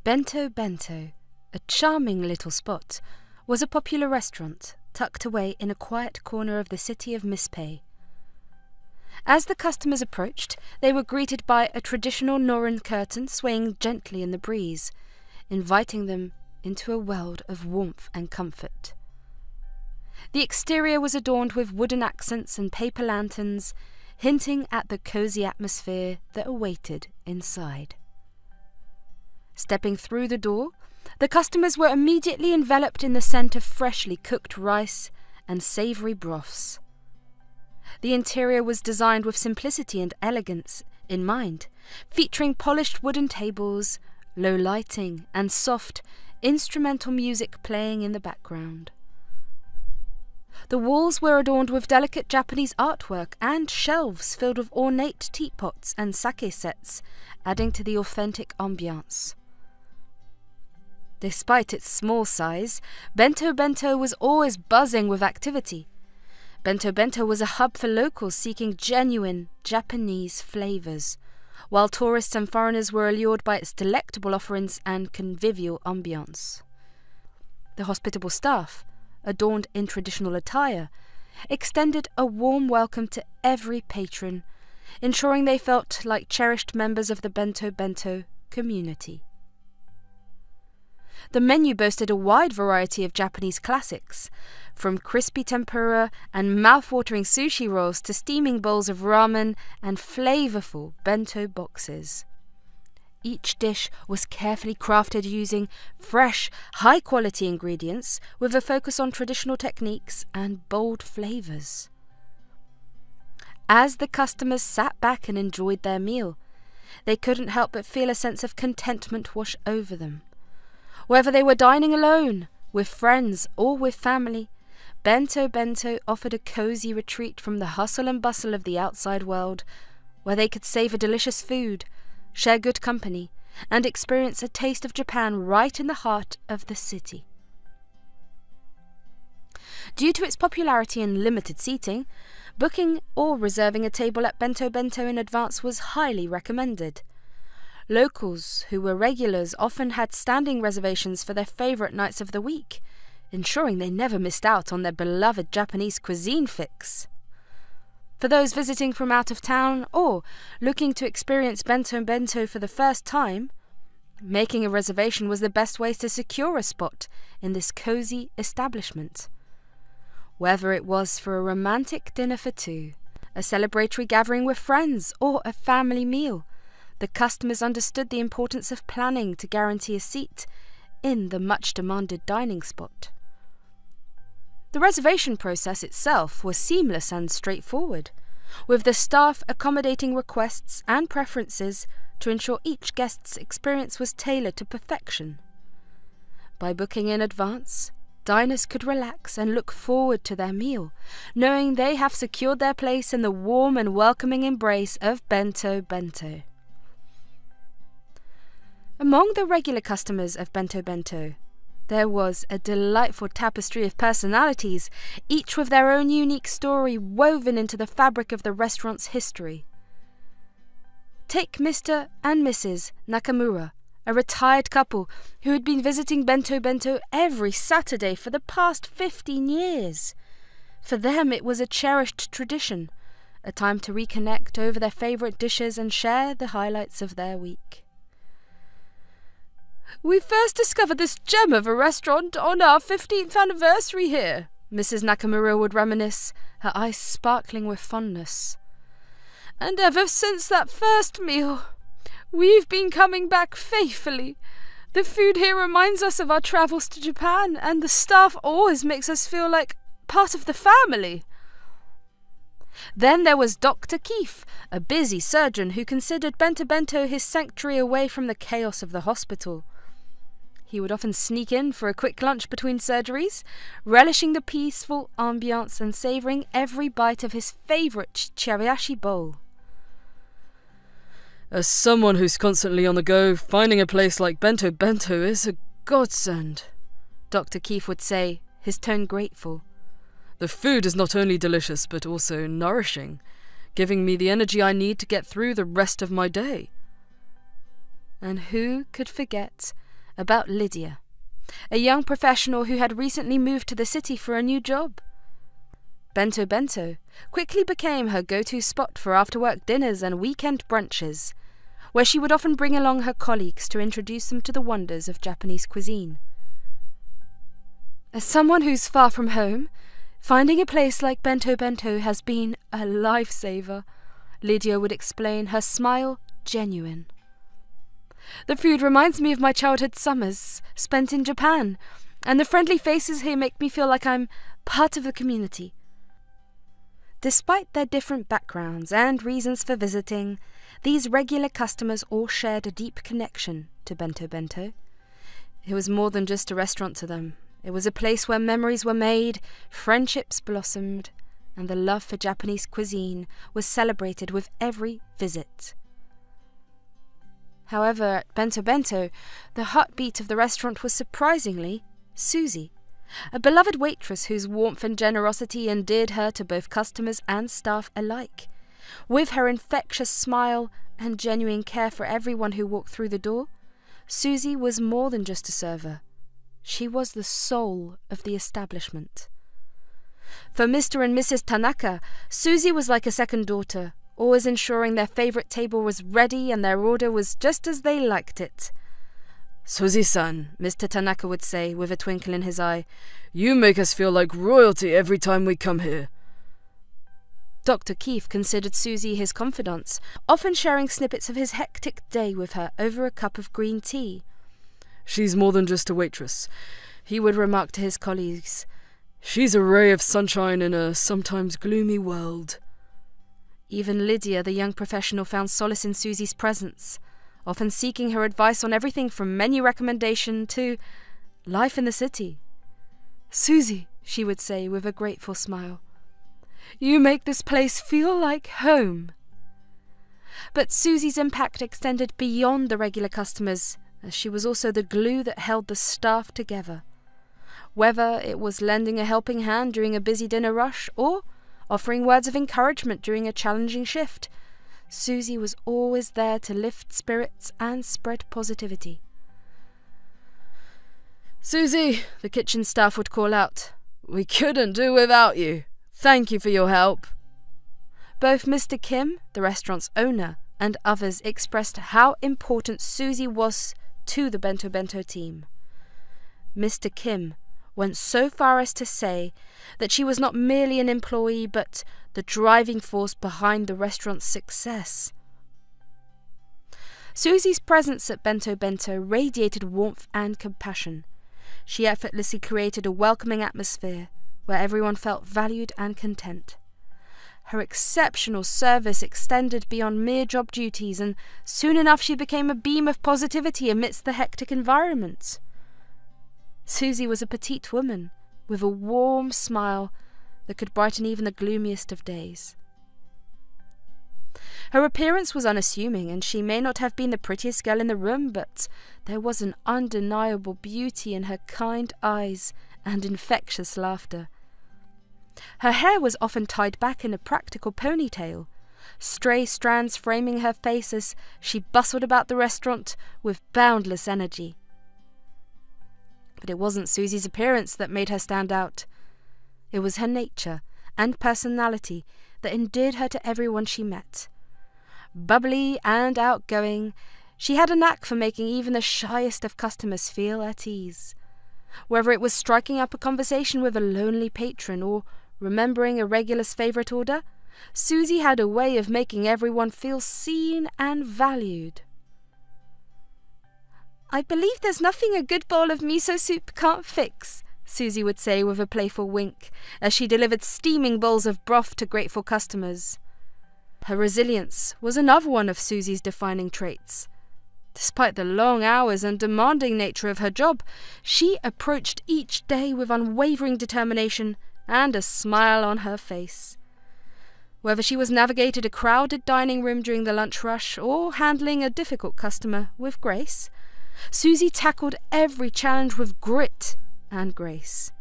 Bento Bento, a charming little spot, was a popular restaurant tucked away in a quiet corner of the city of Mispei. As the customers approached, they were greeted by a traditional noren curtain swaying gently in the breeze, inviting them into a world of warmth and comfort. The exterior was adorned with wooden accents and paper lanterns, hinting at the cozy atmosphere that awaited inside. Stepping through the door, the customers were immediately enveloped in the scent of freshly cooked rice and savory broths. The interior was designed with simplicity and elegance in mind, featuring polished wooden tables, low lighting, and soft, instrumental music playing in the background. The walls were adorned with delicate Japanese artwork and shelves filled with ornate teapots and sake sets, adding to the authentic ambiance. Despite its small size, Bento Bento was always buzzing with activity. Bento Bento was a hub for locals seeking genuine Japanese flavours, while tourists and foreigners were allured by its delectable offerings and convivial ambiance. The hospitable staff, adorned in traditional attire, extended a warm welcome to every patron, ensuring they felt like cherished members of the Bento Bento community. The menu boasted a wide variety of Japanese classics, from crispy tempura and mouth-watering sushi rolls to steaming bowls of ramen and flavourful bento boxes. Each dish was carefully crafted using fresh, high-quality ingredients with a focus on traditional techniques and bold flavours. As the customers sat back and enjoyed their meal, they couldn't help but feel a sense of contentment wash over them. Whether they were dining alone, with friends, or with family, Bento Bento offered a cosy retreat from the hustle and bustle of the outside world, where they could savour delicious food, share good company, and experience a taste of Japan right in the heart of the city. Due to its popularity and limited seating, booking or reserving a table at Bento Bento in advance was highly recommended. Locals who were regulars often had standing reservations for their favourite nights of the week, ensuring they never missed out on their beloved Japanese cuisine fix. For those visiting from out of town or looking to experience Bento Bento for the first time, making a reservation was the best way to secure a spot in this cosy establishment. Whether it was for a romantic dinner for two, a celebratory gathering with friends, or a family meal, the customers understood the importance of planning to guarantee a seat in the much-demanded dining spot. The reservation process itself was seamless and straightforward, with the staff accommodating requests and preferences to ensure each guest's experience was tailored to perfection. By booking in advance, diners could relax and look forward to their meal, knowing they have secured their place in the warm and welcoming embrace of Bento Bento. Among the regular customers of Bento Bento, there was a delightful tapestry of personalities, each with their own unique story woven into the fabric of the restaurant's history. Take Mr. and Mrs. Nakamura, a retired couple who had been visiting Bento Bento every Saturday for the past 15 years. For them it was a cherished tradition, a time to reconnect over their favourite dishes and share the highlights of their week. "We first discovered this gem of a restaurant on our 15th anniversary here," Mrs. Nakamura would reminisce, her eyes sparkling with fondness. "And ever since that first meal, we've been coming back faithfully. The food here reminds us of our travels to Japan, and the staff always makes us feel like part of the family." Then there was Dr. Keefe, a busy surgeon who considered Bento Bento his sanctuary away from the chaos of the hospital. He would often sneak in for a quick lunch between surgeries, relishing the peaceful ambiance and savouring every bite of his favourite chirashi bowl. "As someone who's constantly on the go, finding a place like Bento Bento is a godsend," Dr. Keefe would say, his tone grateful. "The food is not only delicious but also nourishing, giving me the energy I need to get through the rest of my day." And who could forget about Lydia, a young professional who had recently moved to the city for a new job. Bento Bento quickly became her go-to spot for after-work dinners and weekend brunches, where she would often bring along her colleagues to introduce them to the wonders of Japanese cuisine. As someone who's far from home, finding a place like Bento Bento has been a lifesaver, Lydia would explain, her smile genuine. The food reminds me of my childhood summers spent in Japan, and the friendly faces here make me feel like I'm part of the community. Despite their different backgrounds and reasons for visiting, these regular customers all shared a deep connection to Bento Bento. It was more than just a restaurant to them. It was a place where memories were made, friendships blossomed, and the love for Japanese cuisine was celebrated with every visit. However, at Bento Bento, the heartbeat of the restaurant was surprisingly Susie, a beloved waitress whose warmth and generosity endeared her to both customers and staff alike. With her infectious smile and genuine care for everyone who walked through the door, Susie was more than just a server. She was the soul of the establishment. For Mr. and Mrs. Tanaka, Susie was like a second daughter, always ensuring their favourite table was ready and their order was just as they liked it. "Suzy-san," Mr. Tanaka would say, with a twinkle in his eye, "you make us feel like royalty every time we come here." Dr. Keith considered Susie his confidante, often sharing snippets of his hectic day with her over a cup of green tea. "She's more than just a waitress," he would remark to his colleagues. "She's a ray of sunshine in a sometimes gloomy world." Even Lydia, the young professional, found solace in Susie's presence, often seeking her advice on everything from menu recommendation to life in the city. "Susie," she would say with a grateful smile, "you make this place feel like home." But Susie's impact extended beyond the regular customers, as she was also the glue that held the staff together. Whether it was lending a helping hand during a busy dinner rush or offering words of encouragement during a challenging shift, Susie was always there to lift spirits and spread positivity. "Susie," the kitchen staff would call out, "we couldn't do without you. Thank you for your help." Both Mr. Kim, the restaurant's owner, and others expressed how important Susie was to the Bento Bento team. Mr. Kim went so far as to say that she was not merely an employee but the driving force behind the restaurant's success. Susie's presence at Bento Bento radiated warmth and compassion. She effortlessly created a welcoming atmosphere where everyone felt valued and content. Her exceptional service extended beyond mere job duties, and soon enough she became a beam of positivity amidst the hectic environment. Susie was a petite woman with a warm smile that could brighten even the gloomiest of days. Her appearance was unassuming, and she may not have been the prettiest girl in the room, but there was an undeniable beauty in her kind eyes and infectious laughter. Her hair was often tied back in a practical ponytail, stray strands framing her face as she bustled about the restaurant with boundless energy. But it wasn't Susie's appearance that made her stand out. It was her nature and personality that endeared her to everyone she met. Bubbly and outgoing, she had a knack for making even the shyest of customers feel at ease. Whether it was striking up a conversation with a lonely patron or remembering a regular's favourite order, Susie had a way of making everyone feel seen and valued. "I believe there's nothing a good bowl of miso soup can't fix," Susie would say with a playful wink, as she delivered steaming bowls of broth to grateful customers. Her resilience was another one of Susie's defining traits. Despite the long hours and demanding nature of her job, she approached each day with unwavering determination and a smile on her face. Whether she was navigated a crowded dining room during the lunch rush or handling a difficult customer with grace, Susie tackled every challenge with grit and grace.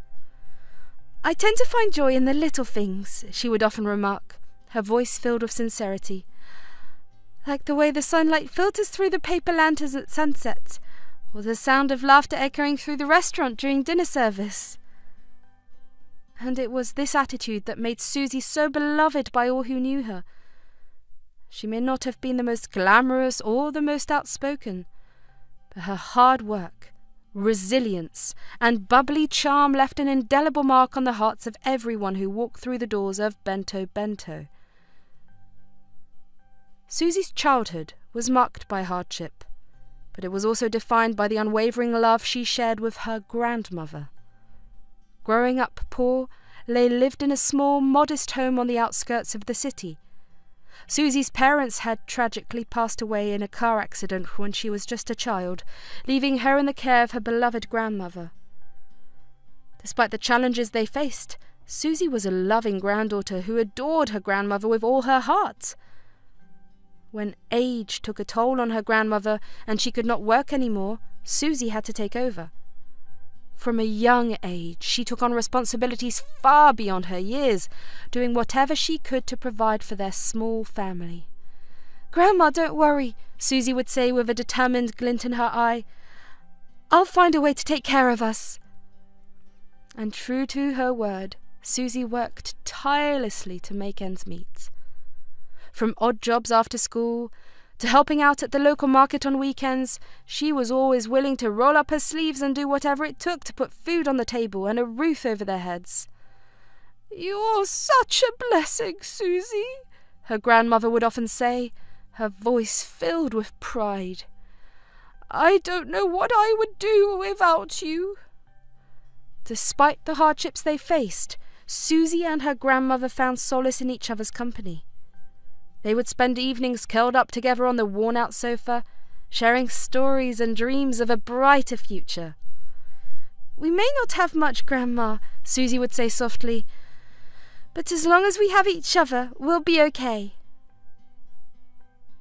"I tend to find joy in the little things," she would often remark, her voice filled with sincerity. "Like the way the sunlight filters through the paper lanterns at sunset, or the sound of laughter echoing through the restaurant during dinner service. And it was this attitude that made Susie so beloved by all who knew her. She may not have been the most glamorous or the most outspoken, but her hard work, resilience, and bubbly charm left an indelible mark on the hearts of everyone who walked through the doors of Bento Bento. Susie's childhood was marked by hardship, but it was also defined by the unwavering love she shared with her grandmother. Growing up poor, they lived in a small, modest home on the outskirts of the city. Susie's parents had tragically passed away in a car accident when she was just a child, leaving her in the care of her beloved grandmother. Despite the challenges they faced, Susie was a loving granddaughter who adored her grandmother with all her heart. When age took a toll on her grandmother and she could not work anymore, Susie had to take over. From a young age, she took on responsibilities far beyond her years, doing whatever she could to provide for their small family. "Grandma, don't worry," Susie would say with a determined glint in her eye. "I'll find a way to take care of us." And true to her word, Susie worked tirelessly to make ends meet. From odd jobs after school to helping out at the local market on weekends, she was always willing to roll up her sleeves and do whatever it took to put food on the table and a roof over their heads. "You're such a blessing, Susie," her grandmother would often say, her voice filled with pride. "I don't know what I would do without you." Despite the hardships they faced, Susie and her grandmother found solace in each other's company. They would spend evenings curled up together on the worn-out sofa, sharing stories and dreams of a brighter future. "We may not have much, Grandma," Susie would say softly, "but as long as we have each other, we'll be okay."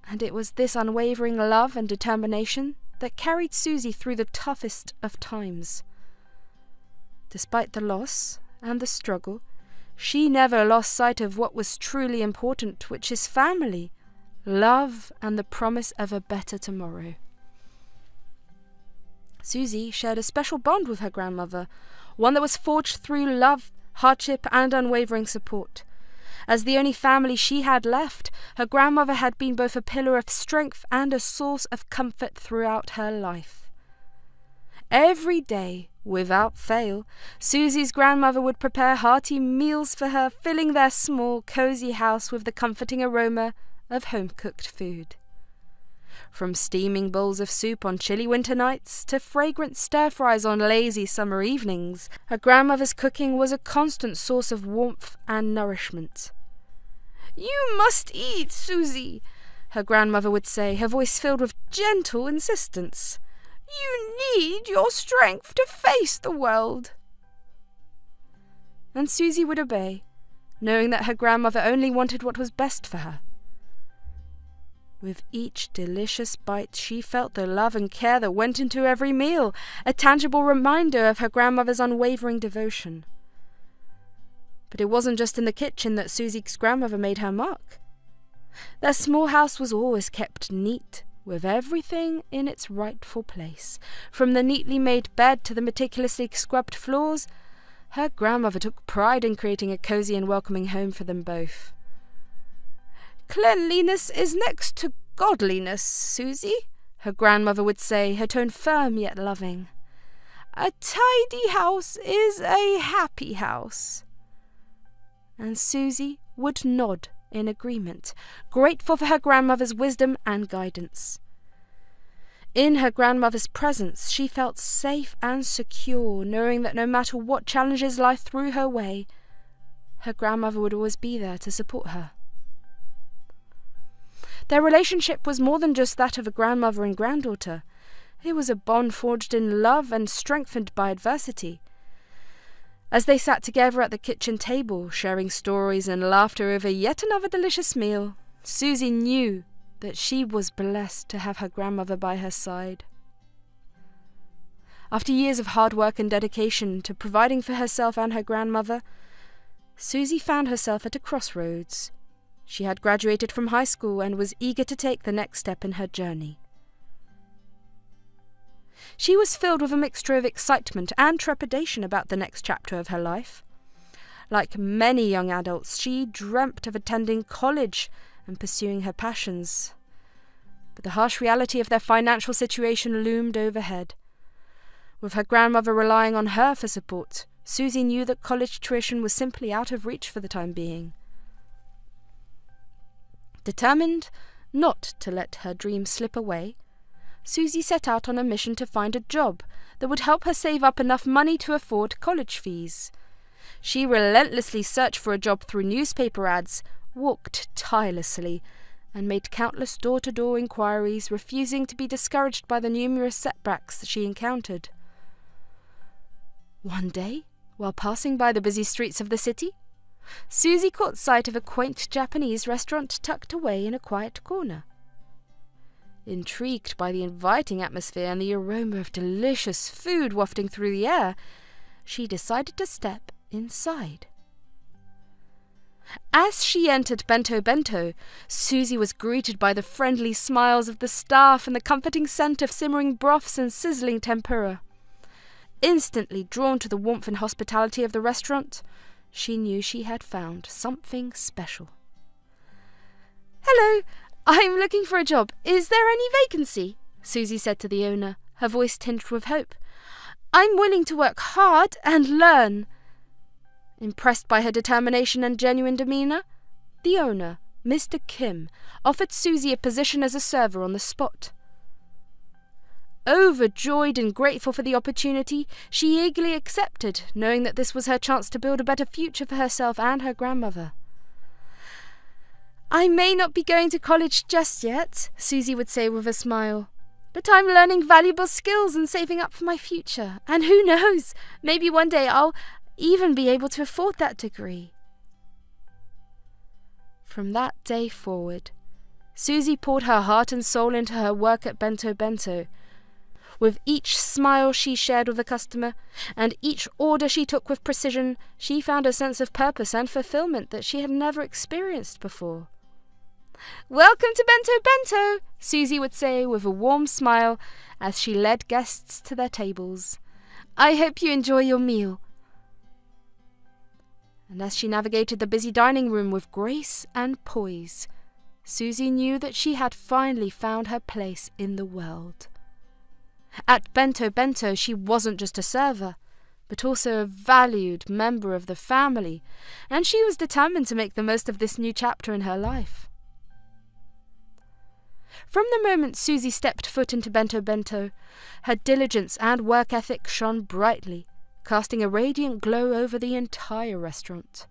And it was this unwavering love and determination that carried Susie through the toughest of times. Despite the loss and the struggle, she never lost sight of what was truly important, which is family, love, and the promise of a better tomorrow. Susie shared a special bond with her grandmother, one that was forged through love, hardship, and unwavering support. As the only family she had left, her grandmother had been both a pillar of strength and a source of comfort throughout her life. Every day, without fail, Susie's grandmother would prepare hearty meals for her, filling their small, cosy house with the comforting aroma of home-cooked food. From steaming bowls of soup on chilly winter nights to fragrant stir-fries on lazy summer evenings, her grandmother's cooking was a constant source of warmth and nourishment. "You must eat, Susie," her grandmother would say, her voice filled with gentle insistence. "You need your strength to face the world." And Susie would obey, knowing that her grandmother only wanted what was best for her. With each delicious bite, she felt the love and care that went into every meal, a tangible reminder of her grandmother's unwavering devotion. But it wasn't just in the kitchen that Susie's grandmother made her mark. Their small house was always kept neat, with everything in its rightful place. From the neatly made bed to the meticulously scrubbed floors, her grandmother took pride in creating a cosy and welcoming home for them both. "Cleanliness is next to godliness, Susie," her grandmother would say, her tone firm yet loving. "A tidy house is a happy house." And Susie would nod in agreement, grateful for her grandmother's wisdom and guidance. In her grandmother's presence, she felt safe and secure, knowing that no matter what challenges life threw her way, her grandmother would always be there to support her. Their relationship was more than just that of a grandmother and granddaughter. It was a bond forged in love and strengthened by adversity. As they sat together at the kitchen table, sharing stories and laughter over yet another delicious meal, Susie knew that she was blessed to have her grandmother by her side. After years of hard work and dedication to providing for herself and her grandmother, Susie found herself at a crossroads. She had graduated from high school and was eager to take the next step in her journey. She was filled with a mixture of excitement and trepidation about the next chapter of her life. Like many young adults, she dreamt of attending college and pursuing her passions. But the harsh reality of their financial situation loomed overhead. With her grandmother relying on her for support, Susie knew that college tuition was simply out of reach for the time being. Determined not to let her dreams slip away, Susie set out on a mission to find a job that would help her save up enough money to afford college fees. She relentlessly searched for a job through newspaper ads, walked tirelessly, and made countless door-to-door inquiries, refusing to be discouraged by the numerous setbacks that she encountered. One day, while passing by the busy streets of the city, Susie caught sight of a quaint Japanese restaurant tucked away in a quiet corner. Intrigued by the inviting atmosphere and the aroma of delicious food wafting through the air, she decided to step inside. As she entered Bento Bento, Susie was greeted by the friendly smiles of the staff and the comforting scent of simmering broths and sizzling tempura. Instantly drawn to the warmth and hospitality of the restaurant, she knew she had found something special. "Hello, I'm looking for a job. Is there any vacancy?" Susie said to the owner, her voice tinged with hope. "I'm willing to work hard and learn." Impressed by her determination and genuine demeanour, the owner, Mr. Kim, offered Susie a position as a server on the spot. Overjoyed and grateful for the opportunity, she eagerly accepted, knowing that this was her chance to build a better future for herself and her grandmother. "I may not be going to college just yet," Susie would say with a smile, "but I'm learning valuable skills and saving up for my future. And who knows, maybe one day I'll even be able to afford that degree." From that day forward, Susie poured her heart and soul into her work at Bento Bento. With each smile she shared with a customer, and each order she took with precision, she found a sense of purpose and fulfillment that she had never experienced before. "Welcome to Bento Bento," Susie would say with a warm smile as she led guests to their tables. "I hope you enjoy your meal." And as she navigated the busy dining room with grace and poise, Susie knew that she had finally found her place in the world. At Bento Bento, she wasn't just a server, but also a valued member of the family, and she was determined to make the most of this new chapter in her life. From the moment Susie stepped foot into Bento Bento, her diligence and work ethic shone brightly, casting a radiant glow over the entire restaurant.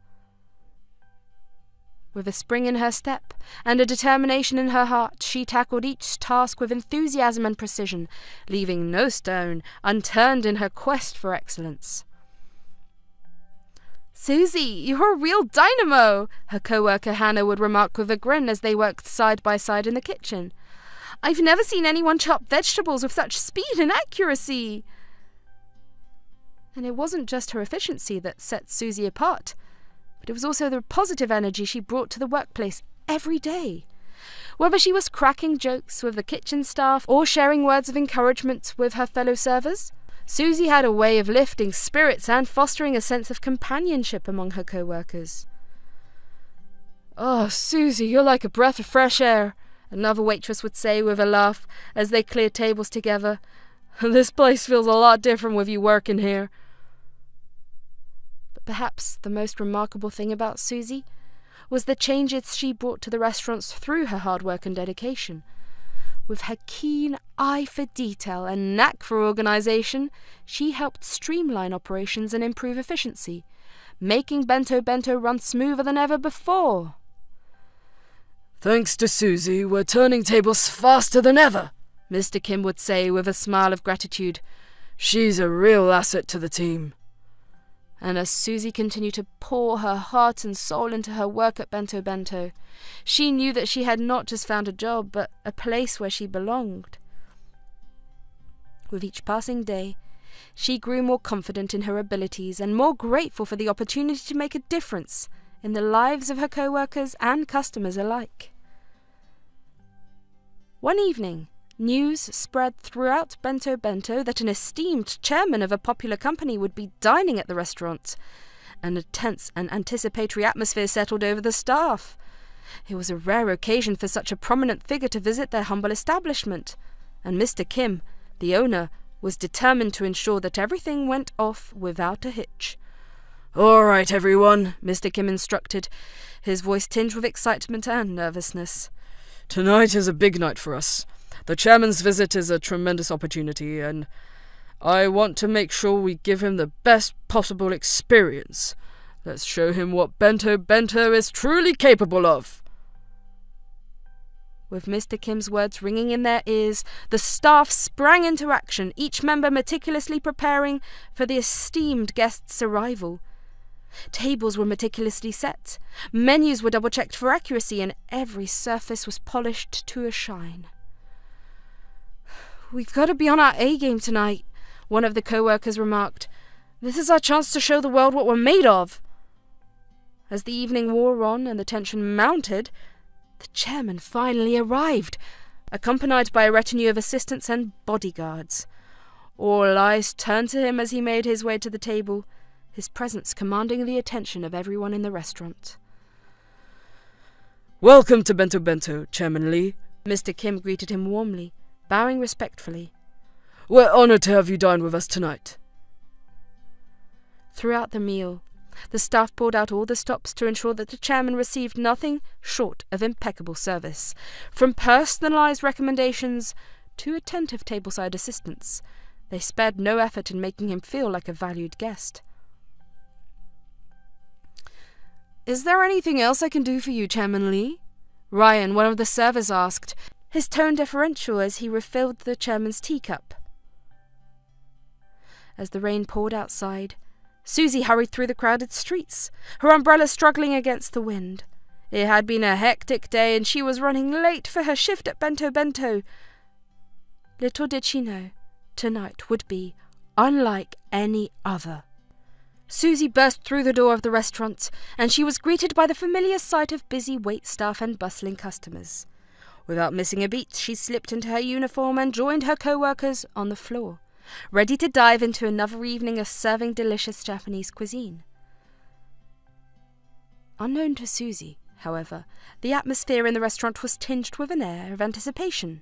With a spring in her step and a determination in her heart, she tackled each task with enthusiasm and precision, leaving no stone unturned in her quest for excellence. "Susie, you're a real dynamo," her co-worker Hannah would remark with a grin as they worked side by side in the kitchen. "I've never seen anyone chop vegetables with such speed and accuracy." And it wasn't just her efficiency that set Susie apart, but it was also the positive energy she brought to the workplace every day. Whether she was cracking jokes with the kitchen staff or sharing words of encouragement with her fellow servers, Susie had a way of lifting spirits and fostering a sense of companionship among her co-workers. "Oh, Susie, you're like a breath of fresh air," another waitress would say with a laugh as they cleared tables together. "This place feels a lot different with you working here." But perhaps the most remarkable thing about Susie was the changes she brought to the restaurants through her hard work and dedication. With her keen eye for detail and knack for organisation, she helped streamline operations and improve efficiency, making Bento Bento run smoother than ever before. "Thanks to Susie, we're turning tables faster than ever," Mr. Kim would say with a smile of gratitude. "She's a real asset to the team." And as Susie continued to pour her heart and soul into her work at Bento Bento, she knew that she had not just found a job, but a place where she belonged. With each passing day, she grew more confident in her abilities and more grateful for the opportunity to make a difference in the lives of her co-workers and customers alike. One evening, News spread throughout Bento Bento that an esteemed chairman of a popular company would be dining at the restaurant, and a tense and anticipatory atmosphere settled over the staff. It was a rare occasion for such a prominent figure to visit their humble establishment, and Mr. Kim, the owner, was determined to ensure that everything went off without a hitch. "All right, everyone," Mr. Kim instructed, his voice tinged with excitement and nervousness. "Tonight is a big night for us. The chairman's visit is a tremendous opportunity, and I want to make sure we give him the best possible experience. Let's show him what Bento Bento is truly capable of." With Mr. Kim's words ringing in their ears, the staff sprang into action, each member meticulously preparing for the esteemed guest's arrival. Tables were meticulously set, menus were double-checked for accuracy, and every surface was polished to a shine. "We've got to be on our A-game tonight," one of the co-workers remarked. "This is our chance to show the world what we're made of." As the evening wore on and the tension mounted, the chairman finally arrived, accompanied by a retinue of assistants and bodyguards. All eyes turned to him as he made his way to the table, his presence commanding the attention of everyone in the restaurant. "Welcome to Bento Bento, Chairman Lee," Mr. Kim greeted him warmly, bowing respectfully. "We're honored to have you dine with us tonight." Throughout the meal, the staff poured out all the stops to ensure that the chairman received nothing short of impeccable service, from personalized recommendations to attentive tableside assistance. They spared no effort in making him feel like a valued guest. "Is there anything else I can do for you, Chairman Lee?" Ryan, one of the servers, asked, his tone deferential as he refilled the chairman's teacup. As the rain poured outside, Susie hurried through the crowded streets, her umbrella struggling against the wind. It had been a hectic day, and she was running late for her shift at Bento Bento. Little did she know, tonight would be unlike any other. Susie burst through the door of the restaurant, and she was greeted by the familiar sight of busy waitstaff and bustling customers. Without missing a beat, she slipped into her uniform and joined her co-workers on the floor, ready to dive into another evening of serving delicious Japanese cuisine. Unknown to Susie, however, the atmosphere in the restaurant was tinged with an air of anticipation.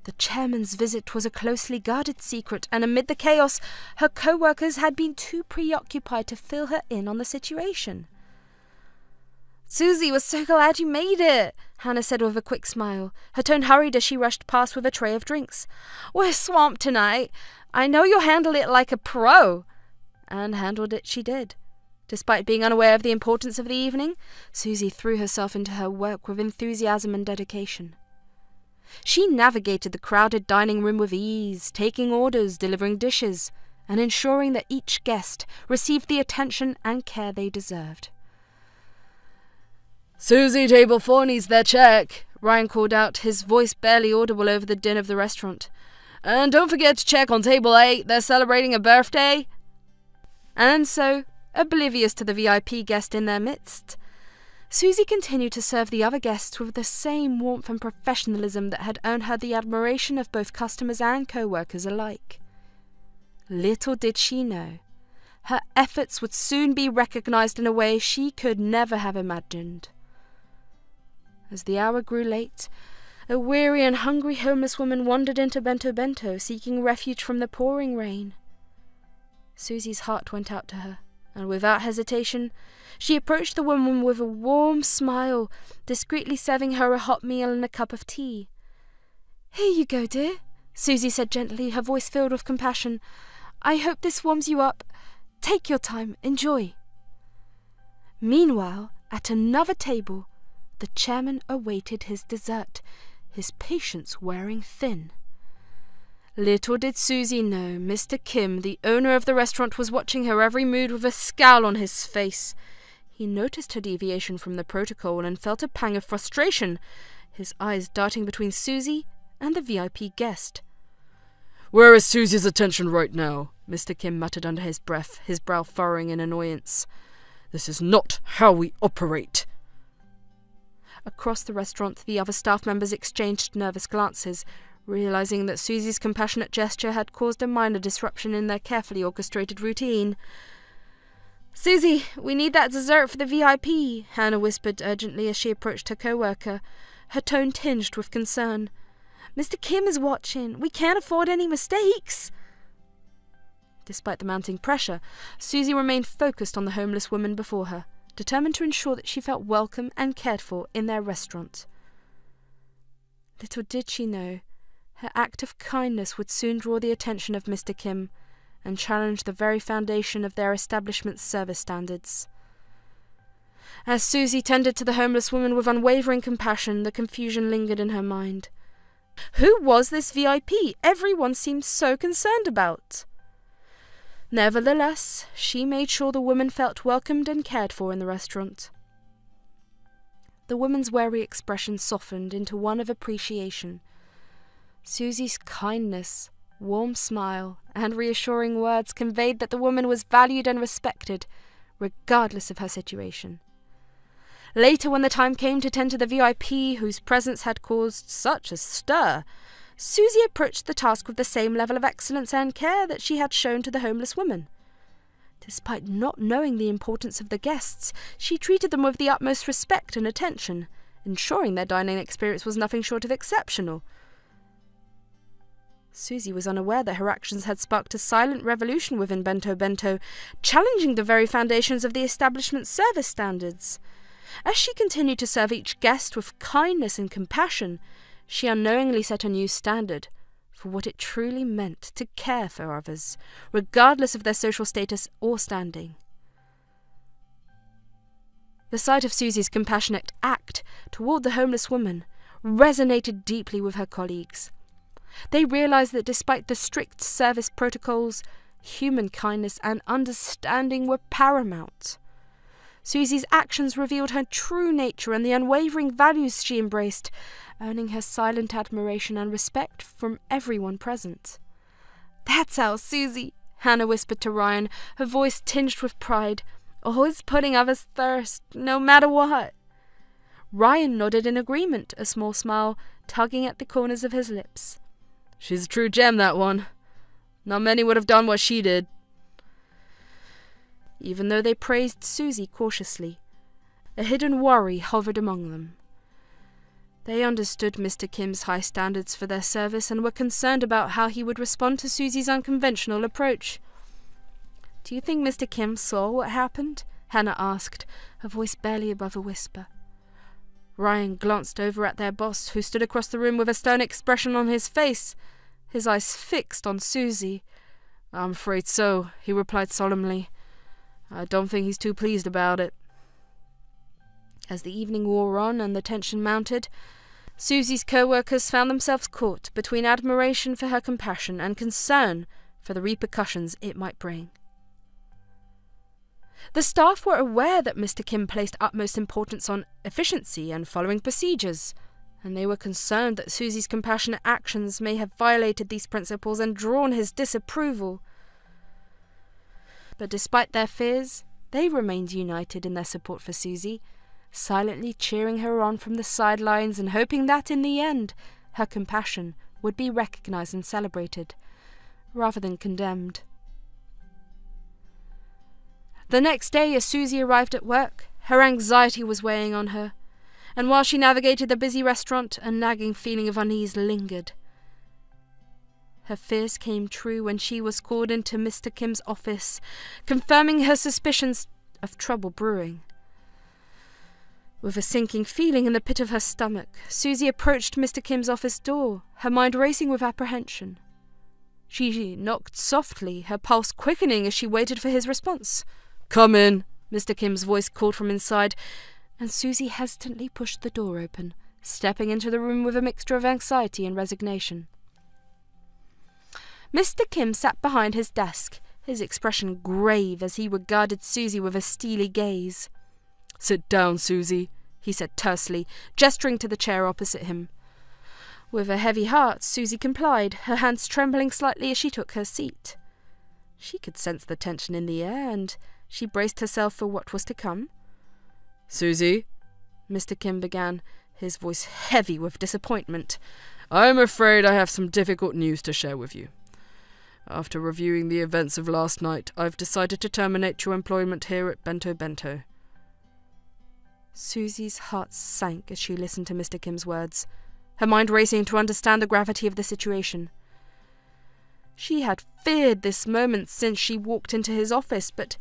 The chairman's visit was a closely guarded secret, and amid the chaos, her co-workers had been too preoccupied to fill her in on the situation. "Susie, we're so glad you made it," Hannah said with a quick smile. Her tone hurried as she rushed past with a tray of drinks. "We're swamped tonight. I know you'll handle it like a pro." And handled it she did. Despite being unaware of the importance of the evening, Susie threw herself into her work with enthusiasm and dedication. She navigated the crowded dining room with ease, taking orders, delivering dishes, and ensuring that each guest received the attention and care they deserved. "Susie, table 4 needs their check," Ryan called out, his voice barely audible over the din of the restaurant. "And don't forget to check on table 8, they're celebrating a birthday." And so, oblivious to the VIP guest in their midst, Susie continued to serve the other guests with the same warmth and professionalism that had earned her the admiration of both customers and co-workers alike. Little did she know, her efforts would soon be recognized in a way she could never have imagined. As the hour grew late, a weary and hungry homeless woman wandered into Bento Bento, seeking refuge from the pouring rain. Susie's heart went out to her, and without hesitation, she approached the woman with a warm smile, discreetly serving her a hot meal and a cup of tea. "Here you go, dear," Susie said gently, her voice filled with compassion. "I hope this warms you up. Take your time, enjoy." Meanwhile, at another table, the chairman awaited his dessert, his patience wearing thin. Little did Susie know, Mr. Kim, the owner of the restaurant, was watching her every mood with a scowl on his face. He noticed her deviation from the protocol and felt a pang of frustration, his eyes darting between Susie and the VIP guest. "Where is Susie's attention right now?" Mr. Kim muttered under his breath, his brow furrowing in annoyance. "This is not how we operate." Across the restaurant, the other staff members exchanged nervous glances, Realizing that Susie's compassionate gesture had caused a minor disruption in their carefully orchestrated routine. "Susie, we need that dessert for the VIP," Hannah whispered urgently as she approached her co-worker, her tone tinged with concern. "Mr. Kim is watching. We can't afford any mistakes." Despite the mounting pressure, Susie remained focused on the homeless woman before her, determined to ensure that she felt welcome and cared for in their restaurant. Little did she know, her act of kindness would soon draw the attention of Mr. Kim and challenge the very foundation of their establishment's service standards. As Susie tended to the homeless woman with unwavering compassion, the confusion lingered in her mind. Who was this VIP everyone seemed so concerned about? Nevertheless, she made sure the woman felt welcomed and cared for in the restaurant. The woman's wary expression softened into one of appreciation. Susie's kindness, warm smile, and reassuring words conveyed that the woman was valued and respected, regardless of her situation. Later, when the time came to tend to the VIP whose presence had caused such a stir, Susie approached the task with the same level of excellence and care that she had shown to the homeless woman. Despite not knowing the importance of the guests, she treated them with the utmost respect and attention, ensuring their dining experience was nothing short of exceptional. Susie was unaware that her actions had sparked a silent revolution within Bento Bento, challenging the very foundations of the establishment's service standards. As she continued to serve each guest with kindness and compassion, she unknowingly set a new standard for what it truly meant to care for others, regardless of their social status or standing. The sight of Susie's compassionate act toward the homeless woman resonated deeply with her colleagues. They realized that despite the strict service protocols, human kindness and understanding were paramount. Susie's actions revealed her true nature and the unwavering values she embraced, earning her silent admiration and respect from everyone present. "That's our Susie," Hannah whispered to Ryan, her voice tinged with pride, "always putting others first, no matter what." Ryan nodded in agreement, a small smile tugging at the corners of his lips. "She's a true gem, that one. Not many would have done what she did." Even though they praised Susie cautiously, a hidden worry hovered among them. They understood Mr. Kim's high standards for their service and were concerned about how he would respond to Susie's unconventional approach. "Do you think Mr. Kim saw what happened?" Hannah asked, her voice barely above a whisper. Ryan glanced over at their boss, who stood across the room with a stern expression on his face, his eyes fixed on Susie. "I'm afraid so," he replied solemnly. "I don't think he's too pleased about it." As the evening wore on and the tension mounted, Susie's co-workers found themselves caught between admiration for her compassion and concern for the repercussions it might bring. The staff were aware that Mr. Kim placed utmost importance on efficiency and following procedures, and they were concerned that Susie's compassionate actions may have violated these principles and drawn his disapproval. But despite their fears, they remained united in their support for Susie, silently cheering her on from the sidelines and hoping that, in the end, her compassion would be recognized and celebrated, rather than condemned. The next day, as Susie arrived at work, her anxiety was weighing on her, and while she navigated the busy restaurant, a nagging feeling of unease lingered. Her fears came true when she was called into Mr. Kim's office, confirming her suspicions of trouble brewing. With a sinking feeling in the pit of her stomach, Susie approached Mr. Kim's office door, her mind racing with apprehension. She knocked softly, her pulse quickening as she waited for his response. "Come in," Mr. Kim's voice called from inside, and Susie hesitantly pushed the door open, stepping into the room with a mixture of anxiety and resignation. Mr. Kim sat behind his desk, his expression grave as he regarded Susie with a steely gaze. "Sit down, Susie," he said tersely, gesturing to the chair opposite him. With a heavy heart, Susie complied, her hands trembling slightly as she took her seat. She could sense the tension in the air, and she braced herself for what was to come. "Susie," Mr. Kim began, his voice heavy with disappointment, I am afraid I have some difficult news to share with you. After reviewing the events of last night, I've decided to terminate your employment here at Bento Bento." Susie's heart sank as she listened to Mr. Kim's words, her mind racing to understand the gravity of the situation. She had feared this moment since she walked into his office, but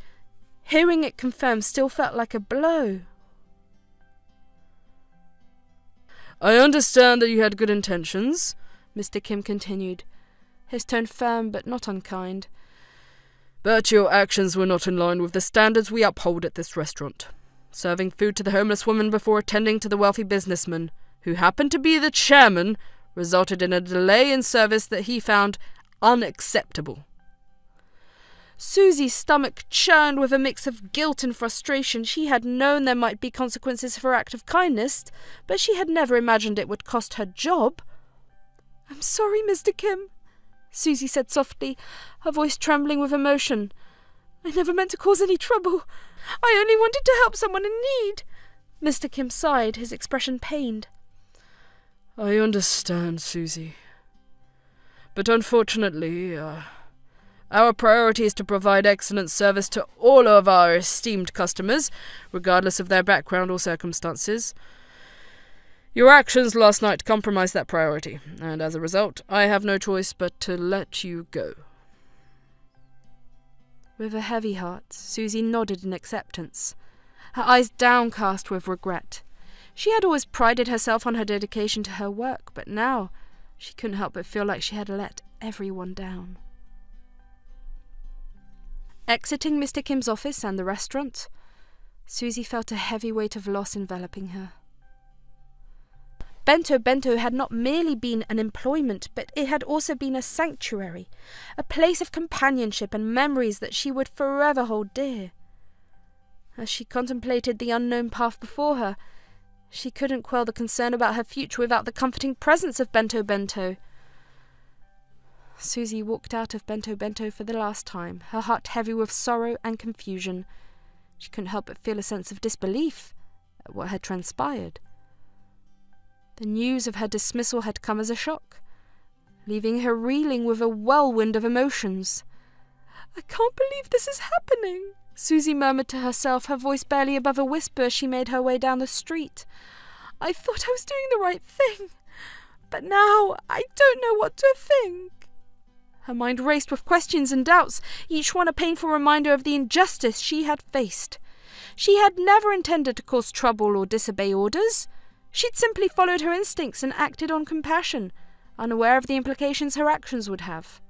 hearing it confirmed still felt like a blow. "I understand that you had good intentions," Mr. Kim continued, his tone firm but not unkind. "But your actions were not in line with the standards we uphold at this restaurant. Serving food to the homeless woman before attending to the wealthy businessman, who happened to be the chairman, resulted in a delay in service that he found unacceptable." Susie's stomach churned with a mix of guilt and frustration. She had known there might be consequences for her act of kindness, but she had never imagined it would cost her job. "I'm sorry, Mr. Kim," Susie said softly, her voice trembling with emotion. "I never meant to cause any trouble. I only wanted to help someone in need." Mr. Kim sighed, his expression pained. "I understand, Susie. But unfortunately, our priority is to provide excellent service to all of our esteemed customers, regardless of their background or circumstances. Your actions last night compromised that priority, and as a result, I have no choice but to let you go." With a heavy heart, Susie nodded in acceptance, her eyes downcast with regret. She had always prided herself on her dedication to her work, but now she couldn't help but feel like she had let everyone down. Exiting Mr. Kim's office and the restaurant, Susie felt a heavy weight of loss enveloping her. Bento Bento had not merely been an employment, but it had also been a sanctuary, a place of companionship and memories that she would forever hold dear. As she contemplated the unknown path before her, she couldn't quell the concern about her future without the comforting presence of Bento Bento. Susie walked out of Bento Bento for the last time, her heart heavy with sorrow and confusion. She couldn't help but feel a sense of disbelief at what had transpired. The news of her dismissal had come as a shock, leaving her reeling with a whirlwind of emotions. "I can't believe this is happening," Susie murmured to herself, her voice barely above a whisper as she made her way down the street. "I thought I was doing the right thing, but now I don't know what to think." Her mind raced with questions and doubts, each one a painful reminder of the injustice she had faced. She had never intended to cause trouble or disobey orders. She'd simply followed her instincts and acted on compassion, unaware of the implications her actions would have.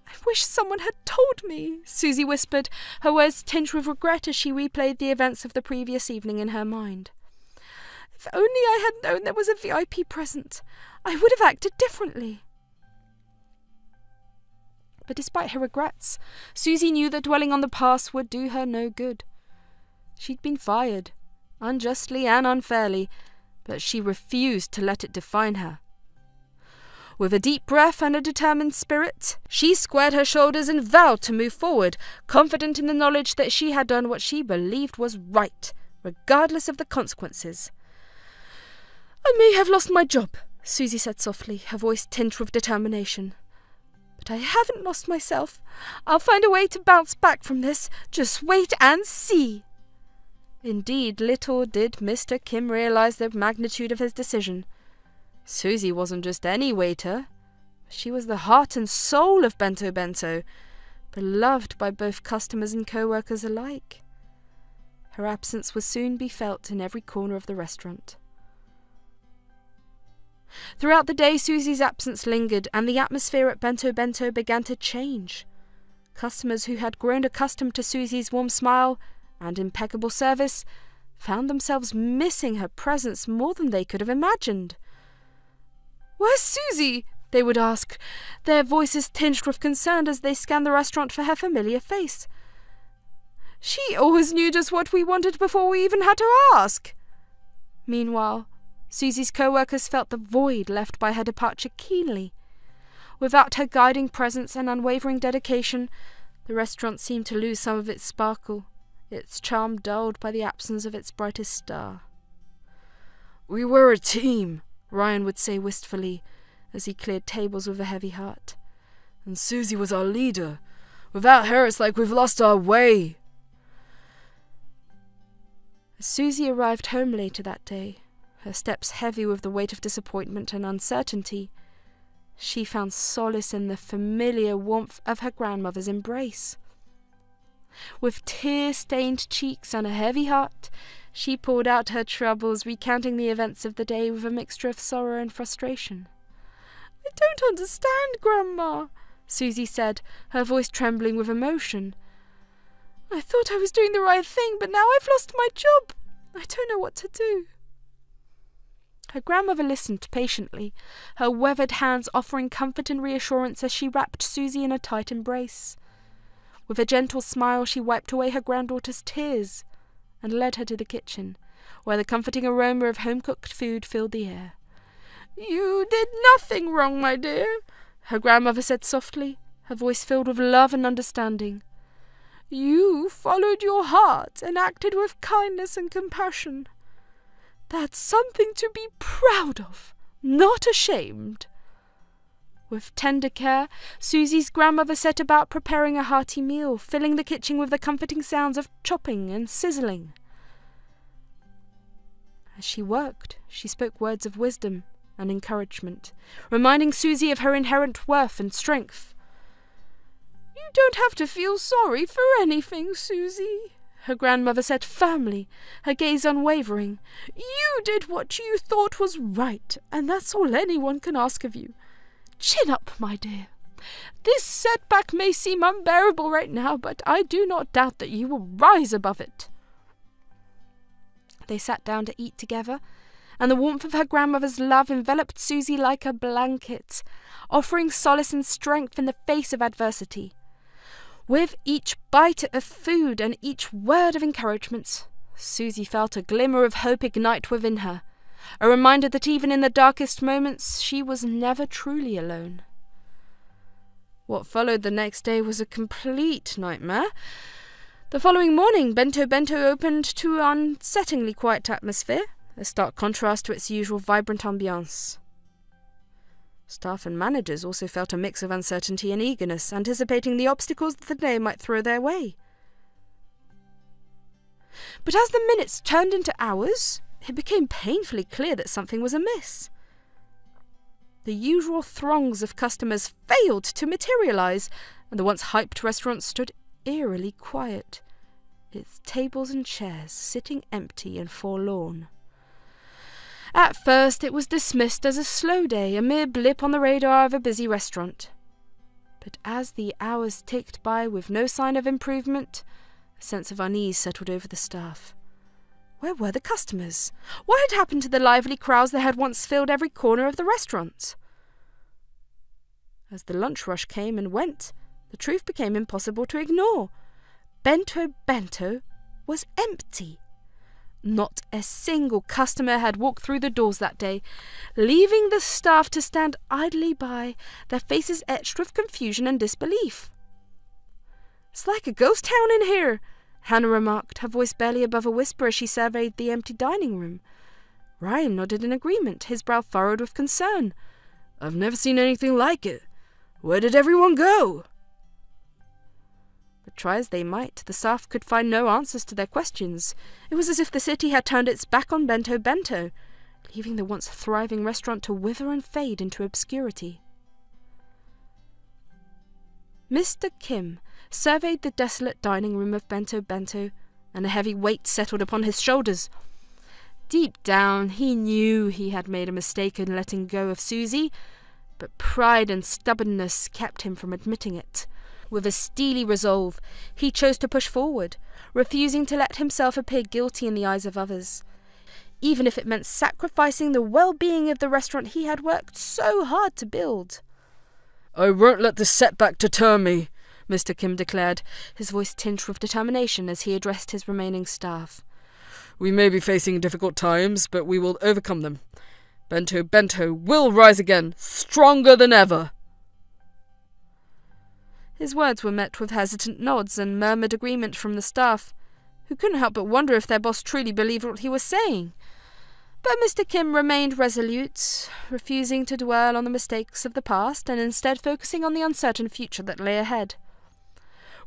"I wish someone had told me," Susie whispered, her words tinged with regret as she replayed the events of the previous evening in her mind. "If only I had known there was a VIP present, I would have acted differently." But despite her regrets, Susie knew that dwelling on the past would do her no good. She'd been fired, unjustly and unfairly, but she refused to let it define her. With a deep breath and a determined spirit, she squared her shoulders and vowed to move forward, confident in the knowledge that she had done what she believed was right, regardless of the consequences. "I may have lost my job," Susie said softly, her voice tinged with determination. "But I haven't lost myself. I'll find a way to bounce back from this. Just wait and see." Indeed, little did Mr. Kim realize the magnitude of his decision. Susie wasn't just any waiter. She was the heart and soul of Bento Bento, beloved by both customers and co-workers alike. Her absence would soon be felt in every corner of the restaurant. Throughout the day, Susie's absence lingered, and the atmosphere at Bento Bento began to change. Customers who had grown accustomed to Susie's warm smile and impeccable service found themselves missing her presence more than they could have imagined. "Where's Susie?" they would ask, their voices tinged with concern as they scanned the restaurant for her familiar face. "She always knew just what we wanted before we even had to ask." Meanwhile, Susie's co-workers felt the void left by her departure keenly. Without her guiding presence and unwavering dedication, the restaurant seemed to lose some of its sparkle, its charm dulled by the absence of its brightest star. "We were a team," Ryan would say wistfully, as he cleared tables with a heavy heart. And Susie was our leader. Without her, it's like we've lost our way. As Susie arrived home later that day, her steps heavy with the weight of disappointment and uncertainty, she found solace in the familiar warmth of her grandmother's embrace. With tear-stained cheeks and a heavy heart, she poured out her troubles, recounting the events of the day with a mixture of sorrow and frustration. "I don't understand, Grandma," Susie said, her voice trembling with emotion. "I thought I was doing the right thing, but now I've lost my job. I don't know what to do." Her grandmother listened patiently, her weathered hands offering comfort and reassurance as she wrapped Susie in a tight embrace. With a gentle smile, she wiped away her granddaughter's tears and led her to the kitchen, where the comforting aroma of home-cooked food filled the air. "You did nothing wrong, my dear," her grandmother said softly, her voice filled with love and understanding. "You followed your heart and acted with kindness and compassion. That's something to be proud of, not ashamed." With tender care, Susie's grandmother set about preparing a hearty meal, filling the kitchen with the comforting sounds of chopping and sizzling. As she worked, she spoke words of wisdom and encouragement, reminding Susie of her inherent worth and strength. "You don't have to feel sorry for anything, Susie," her grandmother said firmly, her gaze unwavering. "You did what you thought was right, and that's all anyone can ask of you. Chin up, my dear. This setback may seem unbearable right now, but I do not doubt that you will rise above it." They sat down to eat together, and the warmth of her grandmother's love enveloped Susie like a blanket, offering solace and strength in the face of adversity. With each bite of food and each word of encouragement, Susie felt a glimmer of hope ignite within her, a reminder that even in the darkest moments she was never truly alone. What followed the next day was a complete nightmare. The following morning, Bento Bento opened to an unsettlingly quiet atmosphere, a stark contrast to its usual vibrant ambiance. Staff and managers also felt a mix of uncertainty and eagerness, anticipating the obstacles that the day might throw their way. But as the minutes turned into hours, it became painfully clear that something was amiss. The usual throngs of customers failed to materialize, and the once hyped restaurant stood eerily quiet, its tables and chairs sitting empty and forlorn. At first it was dismissed as a slow day, a mere blip on the radar of a busy restaurant. But as the hours ticked by with no sign of improvement, a sense of unease settled over the staff. Where were the customers? What had happened to the lively crowds that had once filled every corner of the restaurant? As the lunch rush came and went, the truth became impossible to ignore. Bento Bento was empty. Not a single customer had walked through the doors that day, leaving the staff to stand idly by, their faces etched with confusion and disbelief. "It's like a ghost town in here," Hannah remarked, her voice barely above a whisper as she surveyed the empty dining room. Ryan nodded in agreement, his brow furrowed with concern. "I've never seen anything like it. Where did everyone go?" But try as they might, the staff could find no answers to their questions. It was as if the city had turned its back on Bento Bento, leaving the once thriving restaurant to wither and fade into obscurity. Mr. Kim surveyed the desolate dining room of Bento Bento, and a heavy weight settled upon his shoulders. Deep down, he knew he had made a mistake in letting go of Susie, but pride and stubbornness kept him from admitting it. With a steely resolve, he chose to push forward, refusing to let himself appear guilty in the eyes of others, even if it meant sacrificing the well-being of the restaurant he had worked so hard to build. "I won't let this setback deter me," Mr. Kim declared, his voice tinged with determination as he addressed his remaining staff. "We may be facing difficult times, but we will overcome them. Bento Bento will rise again, stronger than ever." His words were met with hesitant nods and murmured agreement from the staff, who couldn't help but wonder if their boss truly believed what he was saying. But Mr. Kim remained resolute, refusing to dwell on the mistakes of the past and instead focusing on the uncertain future that lay ahead.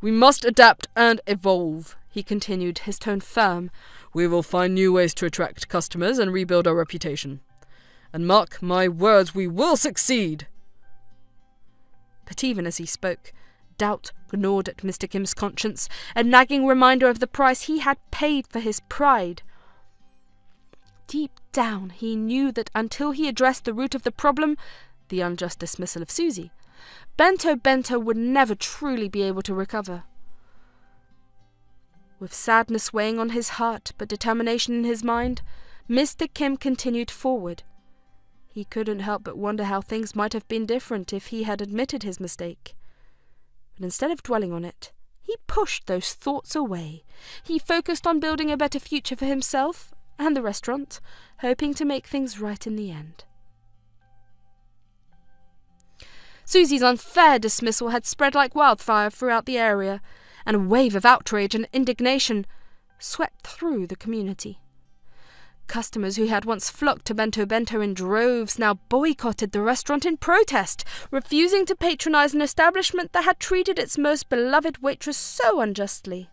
"We must adapt and evolve," he continued, his tone firm. "We will find new ways to attract customers and rebuild our reputation. And mark my words, we will succeed." But even as he spoke, doubt gnawed at Mr. Kim's conscience, a nagging reminder of the price he had paid for his pride. Deep down, he knew that until he addressed the root of the problem, the unjust dismissal of Susie, Bento Bento would never truly be able to recover. With sadness weighing on his heart but determination in his mind, Mr. Kim continued forward. He couldn't help but wonder how things might have been different if he had admitted his mistake. But instead of dwelling on it, he pushed those thoughts away. He focused on building a better future for himself and the restaurant, hoping to make things right in the end. Susie's unfair dismissal had spread like wildfire throughout the area, and a wave of outrage and indignation swept through the community. Customers who had once flocked to Bento Bento in droves now boycotted the restaurant in protest, refusing to patronize an establishment that had treated its most beloved waitress so unjustly.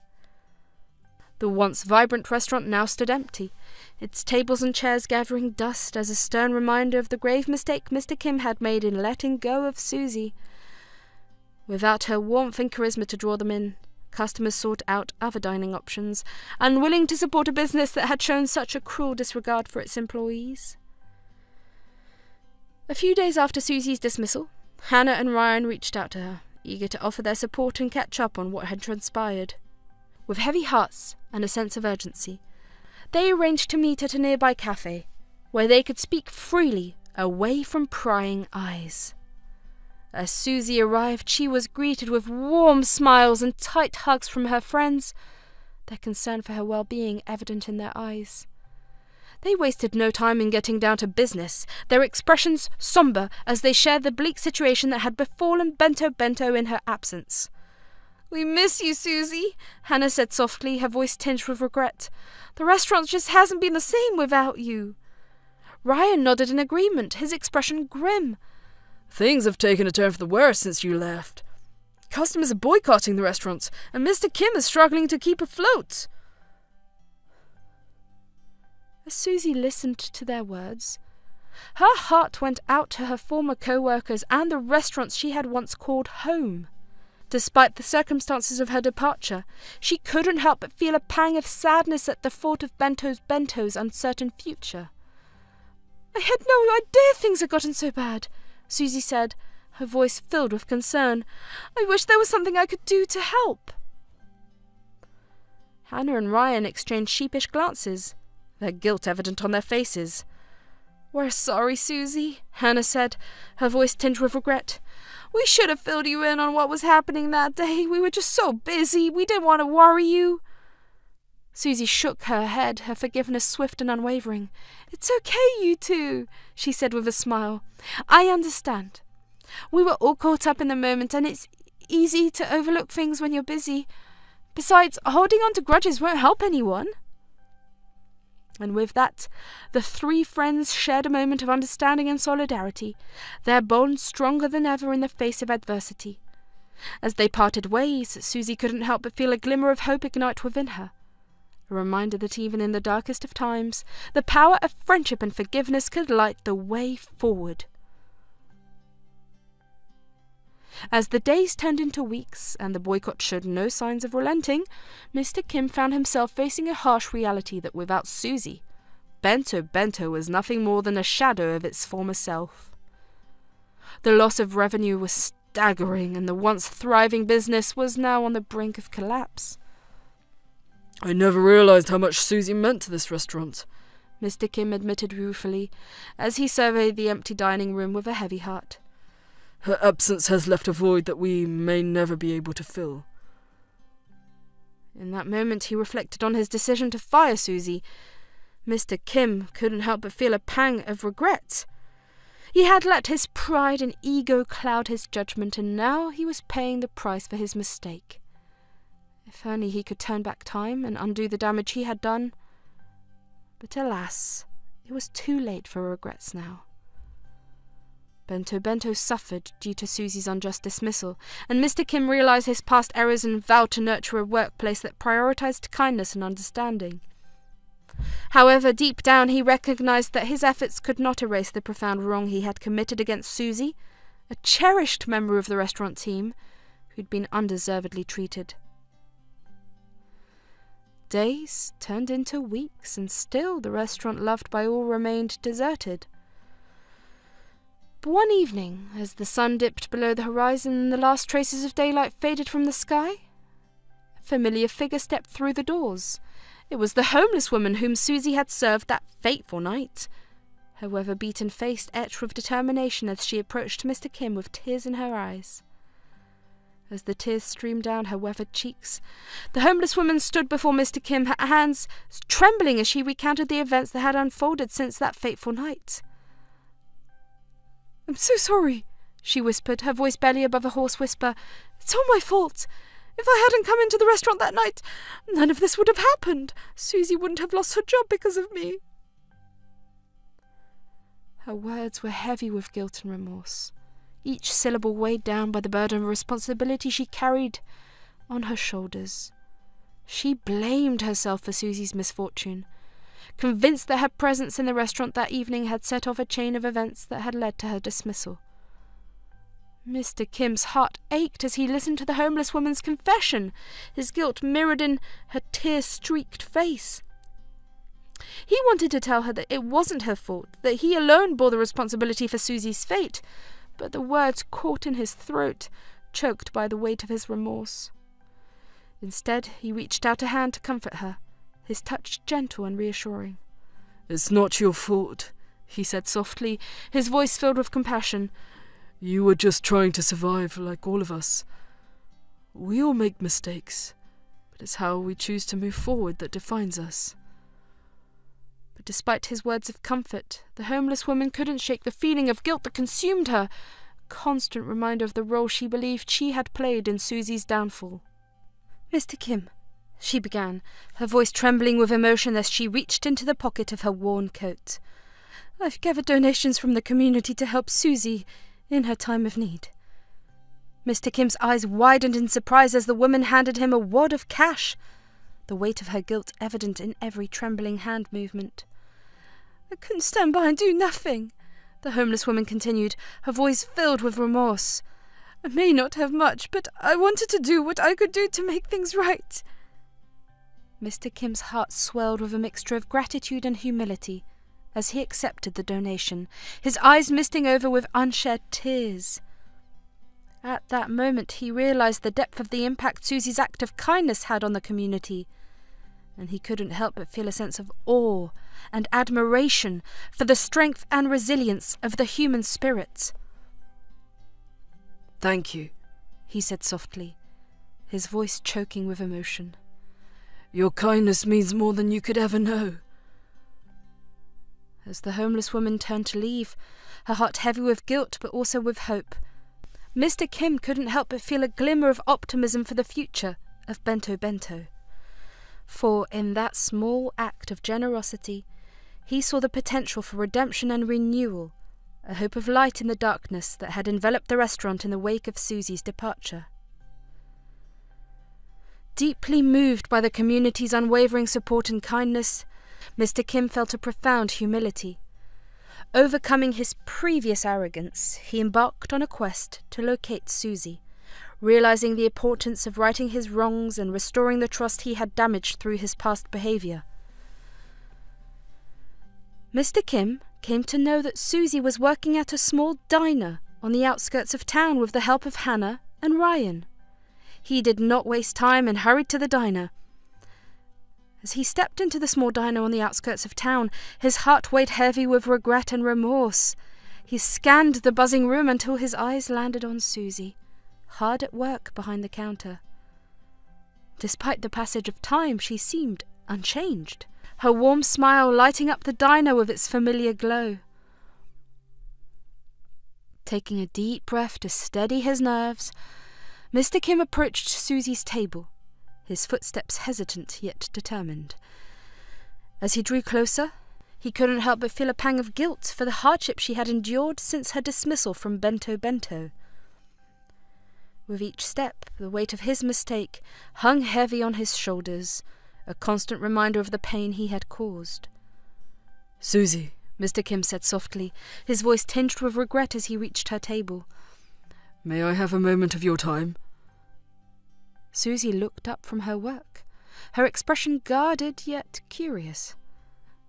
The once vibrant restaurant now stood empty, its tables and chairs gathering dust as a stern reminder of the grave mistake Mr. Kim had made in letting go of Susie. Without her warmth and charisma to draw them in, customers sought out other dining options, unwilling to support a business that had shown such a cruel disregard for its employees. A few days after Susie's dismissal, Hannah and Ryan reached out to her, eager to offer their support and catch up on what had transpired. With heavy hearts and a sense of urgency, they arranged to meet at a nearby cafe, where they could speak freely, away from prying eyes. As Susie arrived, she was greeted with warm smiles and tight hugs from her friends, their concern for her well-being evident in their eyes. They wasted no time in getting down to business, their expressions sombre as they shared the bleak situation that had befallen Bento Bento in her absence. "We miss you, Susie," Hannah said softly, her voice tinged with regret. "The restaurant just hasn't been the same without you." Ryan nodded in agreement, his expression grim. "Things have taken a turn for the worse since you left. Customers are boycotting the restaurants, and Mr. Kim is struggling to keep afloat." As Susie listened to their words, her heart went out to her former co-workers and the restaurants she had once called home. Despite the circumstances of her departure, she couldn't help but feel a pang of sadness at the thought of Bento Bento's uncertain future. "I had no idea things had gotten so bad," Susie said, her voice filled with concern. "I wish there was something I could do to help." Hannah and Ryan exchanged sheepish glances, their guilt evident on their faces. "We're sorry, Susie," Hannah said, her voice tinged with regret. "We should have filled you in on what was happening that day. We were just so busy. We didn't want to worry you." Susie shook her head, her forgiveness swift and unwavering. "It's okay, you two," she said with a smile. "I understand. We were all caught up in the moment, and it's easy to overlook things when you're busy. Besides, holding on to grudges won't help anyone." And with that, the three friends shared a moment of understanding and solidarity, their bond stronger than ever in the face of adversity. As they parted ways, Susie couldn't help but feel a glimmer of hope ignite within her, a reminder that even in the darkest of times, the power of friendship and forgiveness could light the way forward. As the days turned into weeks and the boycott showed no signs of relenting, Mr. Kim found himself facing a harsh reality that without Susie, Bento Bento was nothing more than a shadow of its former self. The loss of revenue was staggering, and the once thriving business was now on the brink of collapse. "I never realized how much Susie meant to this restaurant," Mr. Kim admitted ruefully, as he surveyed the empty dining room with a heavy heart. "Her absence has left a void that we may never be able to fill." In that moment he reflected on his decision to fire Susie. Mr. Kim couldn't help but feel a pang of regret. He had let his pride and ego cloud his judgment, and now he was paying the price for his mistake. If only he could turn back time and undo the damage he had done. But alas, it it was too late for regrets now. Bento Bento suffered due to Susie's unjust dismissal, and Mr. Kim realised his past errors and vowed to nurture a workplace that prioritised kindness and understanding. However, deep down he recognised that his efforts could not erase the profound wrong he had committed against Susie, a cherished member of the restaurant team, who'd been undeservedly treated. Days turned into weeks, and still the restaurant loved by all remained deserted. But one evening, as the sun dipped below the horizon and the last traces of daylight faded from the sky, a familiar figure stepped through the doors. It was the homeless woman whom Susie had served that fateful night, her weather-beaten face etched with determination as she approached Mr. Kim with tears in her eyes. As the tears streamed down her weathered cheeks, the homeless woman stood before Mr. Kim, her hands trembling as she recounted the events that had unfolded since that fateful night. "I'm so sorry," she whispered, her voice barely above a hoarse whisper. "It's all my fault. If I hadn't come into the restaurant that night, none of this would have happened. Susie wouldn't have lost her job because of me." Her words were heavy with guilt and remorse, each syllable weighed down by the burden of responsibility she carried on her shoulders. She blamed herself for Susie's misfortune, convinced that her presence in the restaurant that evening had set off a chain of events that had led to her dismissal. Mr. Kim's heart ached as he listened to the homeless woman's confession, his guilt mirrored in her tear-streaked face. He wanted to tell her that it wasn't her fault, that he alone bore the responsibility for Susie's fate, but the words caught in his throat, choked by the weight of his remorse. Instead, he reached out a hand to comfort her, his touch gentle and reassuring. "It's not your fault," he said softly, his voice filled with compassion. "You were just trying to survive like all of us. We all make mistakes, but it's how we choose to move forward that defines us." But despite his words of comfort, the homeless woman couldn't shake the feeling of guilt that consumed her, a constant reminder of the role she believed she had played in Susie's downfall. "Mr. Kim," she began, her voice trembling with emotion as she reached into the pocket of her worn coat, "I've gathered donations from the community to help Susie in her time of need." Mr. Kim's eyes widened in surprise as the woman handed him a wad of cash, the weight of her guilt evident in every trembling hand movement. "I couldn't stand by and do nothing," the homeless woman continued, her voice filled with remorse. "I may not have much, but I wanted to do what I could do to make things right." Mr. Kim's heart swelled with a mixture of gratitude and humility as he accepted the donation, his eyes misting over with unshed tears. At that moment he realised the depth of the impact Susie's act of kindness had on the community, and he couldn't help but feel a sense of awe and admiration for the strength and resilience of the human spirit. "Thank you," he said softly, his voice choking with emotion. "Your kindness means more than you could ever know." As the homeless woman turned to leave, her heart heavy with guilt but also with hope, Mr. Kim couldn't help but feel a glimmer of optimism for the future of Bento Bento. For in that small act of generosity, he saw the potential for redemption and renewal, a hope of light in the darkness that had enveloped the restaurant in the wake of Susie's departure. Deeply moved by the community's unwavering support and kindness, Mr. Kim felt a profound humility. Overcoming his previous arrogance, he embarked on a quest to locate Susie, realizing the importance of righting his wrongs and restoring the trust he had damaged through his past behavior. Mr. Kim came to know that Susie was working at a small diner on the outskirts of town with the help of Hannah and Ryan. He did not waste time and hurried to the diner. As he stepped into the small diner on the outskirts of town, his heart weighed heavy with regret and remorse. He scanned the buzzing room until his eyes landed on Susie, hard at work behind the counter. Despite the passage of time, she seemed unchanged, her warm smile lighting up the diner with its familiar glow. Taking a deep breath to steady his nerves, Mr. Kim approached Susie's table, his footsteps hesitant yet determined. As he drew closer, He couldn't help but feel a pang of guilt for the hardship she had endured since her dismissal from Bento Bento. With each step, the weight of his mistake hung heavy on his shoulders, a constant reminder of the pain he had caused. "Susie," Mr. Kim said softly, his voice tinged with regret as he reached her table. "May I have a moment of your time?" Susie looked up from her work, her expression guarded yet curious.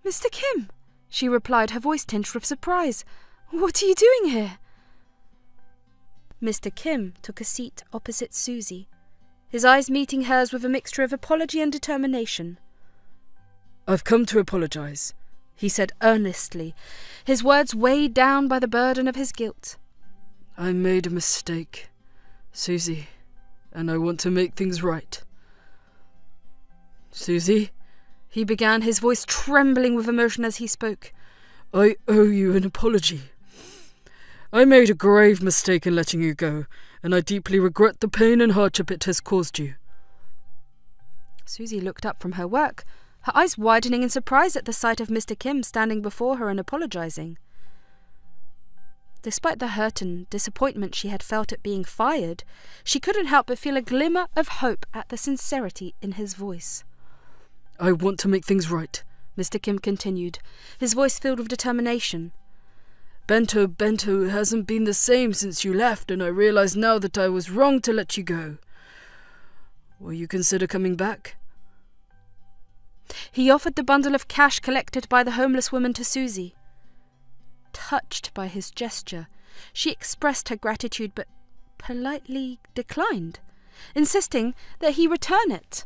"Mr. Kim," she replied, her voice tinged with surprise. "What are you doing here?" Mr. Kim took a seat opposite Susie, his eyes meeting hers with a mixture of apology and determination. "I've come to apologize," he said earnestly, his words weighed down by the burden of his guilt. "I made a mistake, Susie, and I want to make things right." "Susie," he began, his voice trembling with emotion as he spoke, "I owe you an apology. I made a grave mistake in letting you go, and I deeply regret the pain and hardship it has caused you." Susie looked up from her work, her eyes widening in surprise at the sight of Mr. Kim standing before her and apologizing. Despite the hurt and disappointment she had felt at being fired, she couldn't help but feel a glimmer of hope at the sincerity in his voice. "I want to make things right," Mr. Kim continued, his voice filled with determination. "Bento Bento hasn't been the same since you left, and I realize now that I was wrong to let you go. Will you consider coming back?" He offered the bundle of cash collected by the homeless woman to Susie. Touched by his gesture, she expressed her gratitude but politely declined, insisting that he return it.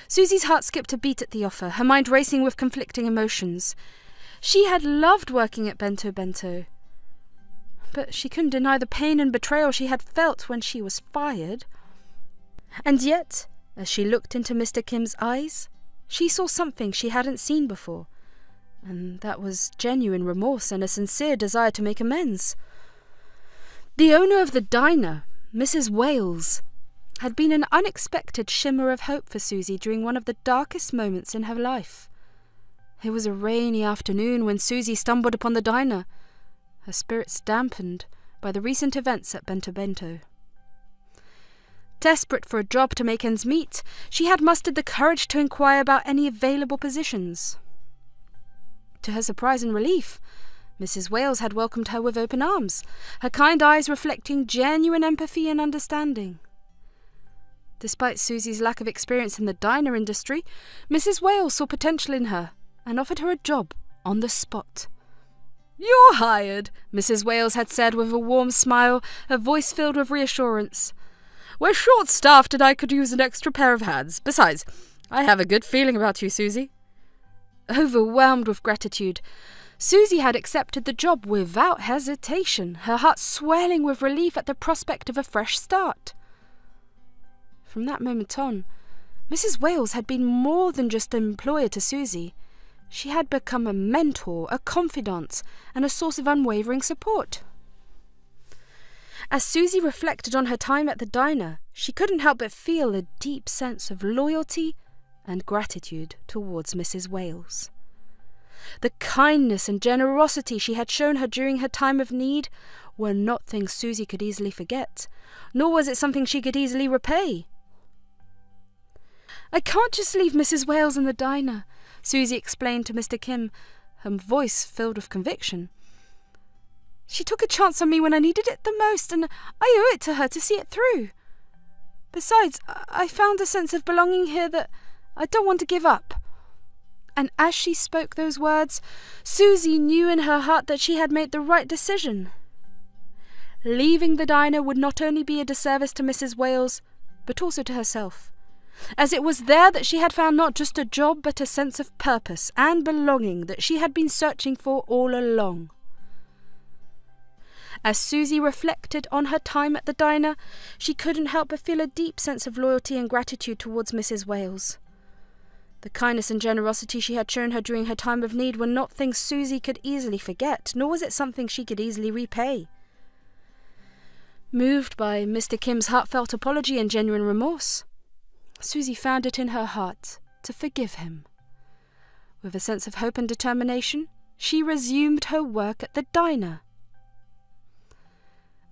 Susie's heart skipped a beat at the offer, her mind racing with conflicting emotions. She had loved working at Bento Bento, but she couldn't deny the pain and betrayal she had felt when she was fired. And yet, as she looked into Mr. Kim's eyes, she saw something she hadn't seen before, and that was genuine remorse and a sincere desire to make amends. The owner of the diner, Mrs. Wales, had been an unexpected shimmer of hope for Susie during one of the darkest moments in her life. It was a rainy afternoon when Susie stumbled upon the diner, her spirits dampened by the recent events at Bento Bento. Desperate for a job to make ends meet, she had mustered the courage to inquire about any available positions. To her surprise and relief, Mrs. Wales had welcomed her with open arms, her kind eyes reflecting genuine empathy and understanding. Despite Susie's lack of experience in the diner industry, Mrs. Wales saw potential in her and offered her a job on the spot. "You're hired," Mrs. Wales had said with a warm smile, her voice filled with reassurance. "We're short-staffed and I could use an extra pair of hands. Besides, I have a good feeling about you, Susie." Overwhelmed with gratitude, Susie had accepted the job without hesitation, her heart swelling with relief at the prospect of a fresh start. From that moment on, Mrs. Wales had been more than just an employer to Susie. She had become a mentor, a confidant, and a source of unwavering support. As Susie reflected on her time at the diner, she couldn't help but feel a deep sense of loyalty and gratitude towards Mrs. Wales. The kindness and generosity she had shown her during her time of need were not things Susie could easily forget, nor was it something she could easily repay. "I can't just leave Mrs. Wales in the diner," Susie explained to Mr. Kim, her voice filled with conviction. "She took a chance on me when I needed it the most, and I owe it to her to see it through. Besides, I found a sense of belonging here that I don't want to give up." And as she spoke those words, Susie knew in her heart that she had made the right decision. Leaving the diner would not only be a disservice to Mrs. Wales, but also to herself, as it was there that she had found not just a job but a sense of purpose and belonging that she had been searching for all along. As Susie reflected on her time at the diner, she couldn't help but feel a deep sense of loyalty and gratitude towards Mrs. Wales. The kindness and generosity she had shown her during her time of need were not things Susie could easily forget, nor was it something she could easily repay. Moved by Mr. Kim's heartfelt apology and genuine remorse, Susie found it in her heart to forgive him. With a sense of hope and determination, she resumed her work at the diner.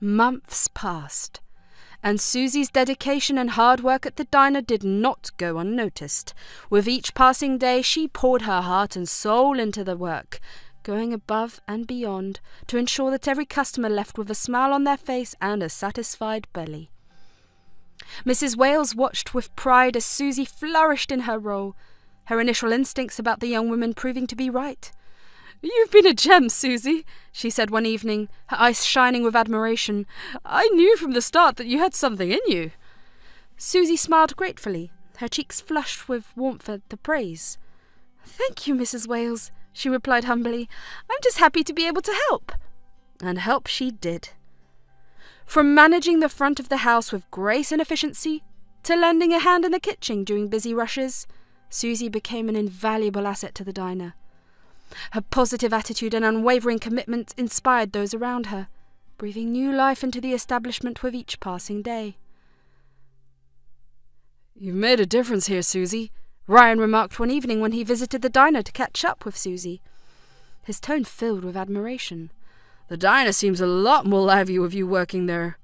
Months passed, and Susie's dedication and hard work at the diner did not go unnoticed. With each passing day, she poured her heart and soul into the work, going above and beyond to ensure that every customer left with a smile on their face and a satisfied belly. Mrs. Wales watched with pride as Susie flourished in her role, her initial instincts about the young woman proving to be right. "You've been a gem, Susie," she said one evening, her eyes shining with admiration. "I knew from the start that you had something in you." Susie smiled gratefully, her cheeks flushed with warmth at the praise. "Thank you, Mrs. Wales," she replied humbly. "I'm just happy to be able to help." And help she did. From managing the front of the house with grace and efficiency, to lending a hand in the kitchen during busy rushes, Susie became an invaluable asset to the diner. Her positive attitude and unwavering commitment inspired those around her, breathing new life into the establishment with each passing day. "You've made a difference here, Susie," Ryan remarked one evening when he visited the diner to catch up with Susie. His tone filled with admiration. "The diner seems a lot more lively with you working there."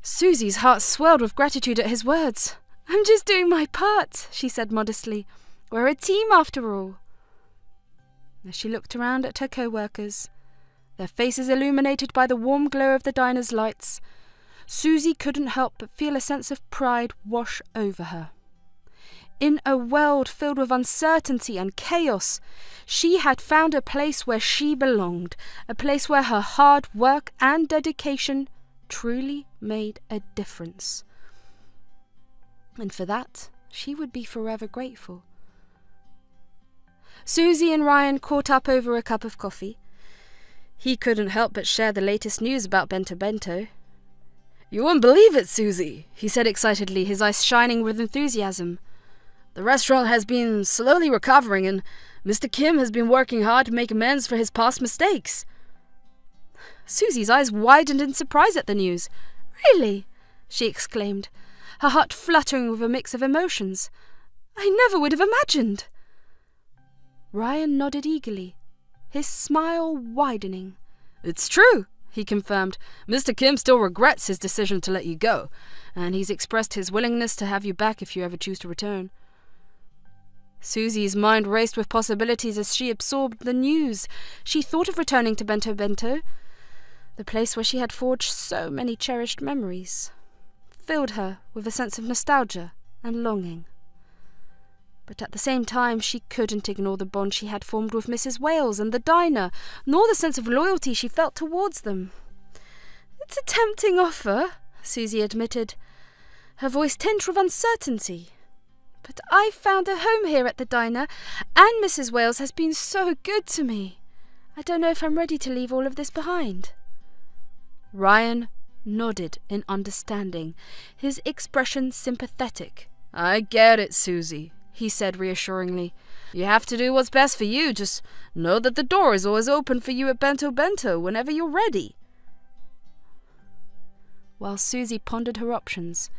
Susie's heart swelled with gratitude at his words. "I'm just doing my part," she said modestly. "We're a team after all." As she looked around at her co-workers, their faces illuminated by the warm glow of the diner's lights, Susie couldn't help but feel a sense of pride wash over her. In a world filled with uncertainty and chaos, she had found a place where she belonged, a place where her hard work and dedication truly made a difference. And for that, she would be forever grateful. Susie and Ryan caught up over a cup of coffee. He couldn't help but share the latest news about Bento Bento. "You wouldn't believe it, Susie," he said excitedly, his eyes shining with enthusiasm. "The restaurant has been slowly recovering, and Mr. Kim has been working hard to make amends for his past mistakes." Susie's eyes widened in surprise at the news. "Really?" she exclaimed, her heart fluttering with a mix of emotions. "I never would have imagined." Ryan nodded eagerly, his smile widening. "It's true," he confirmed. "Mr. Kim still regrets his decision to let you go, and he's expressed his willingness to have you back if you ever choose to return." Susie's mind raced with possibilities as she absorbed the news. She thought of returning to Bento Bento, the place where she had forged so many cherished memories, filled her with a sense of nostalgia and longing. But at the same time, she couldn't ignore the bond she had formed with Mrs. Wales and the diner, nor the sense of loyalty she felt towards them. "It's a tempting offer," Susie admitted, her voice tinged with uncertainty. "But I've found a home here at the diner, and Mrs. Wales has been so good to me. I don't know if I'm ready to leave all of this behind." Ryan nodded in understanding, his expression sympathetic. "I get it, Susie," he said reassuringly. "You have to do what's best for you. Just know that the door is always open for you at Bento Bento whenever you're ready." While Susie pondered her options,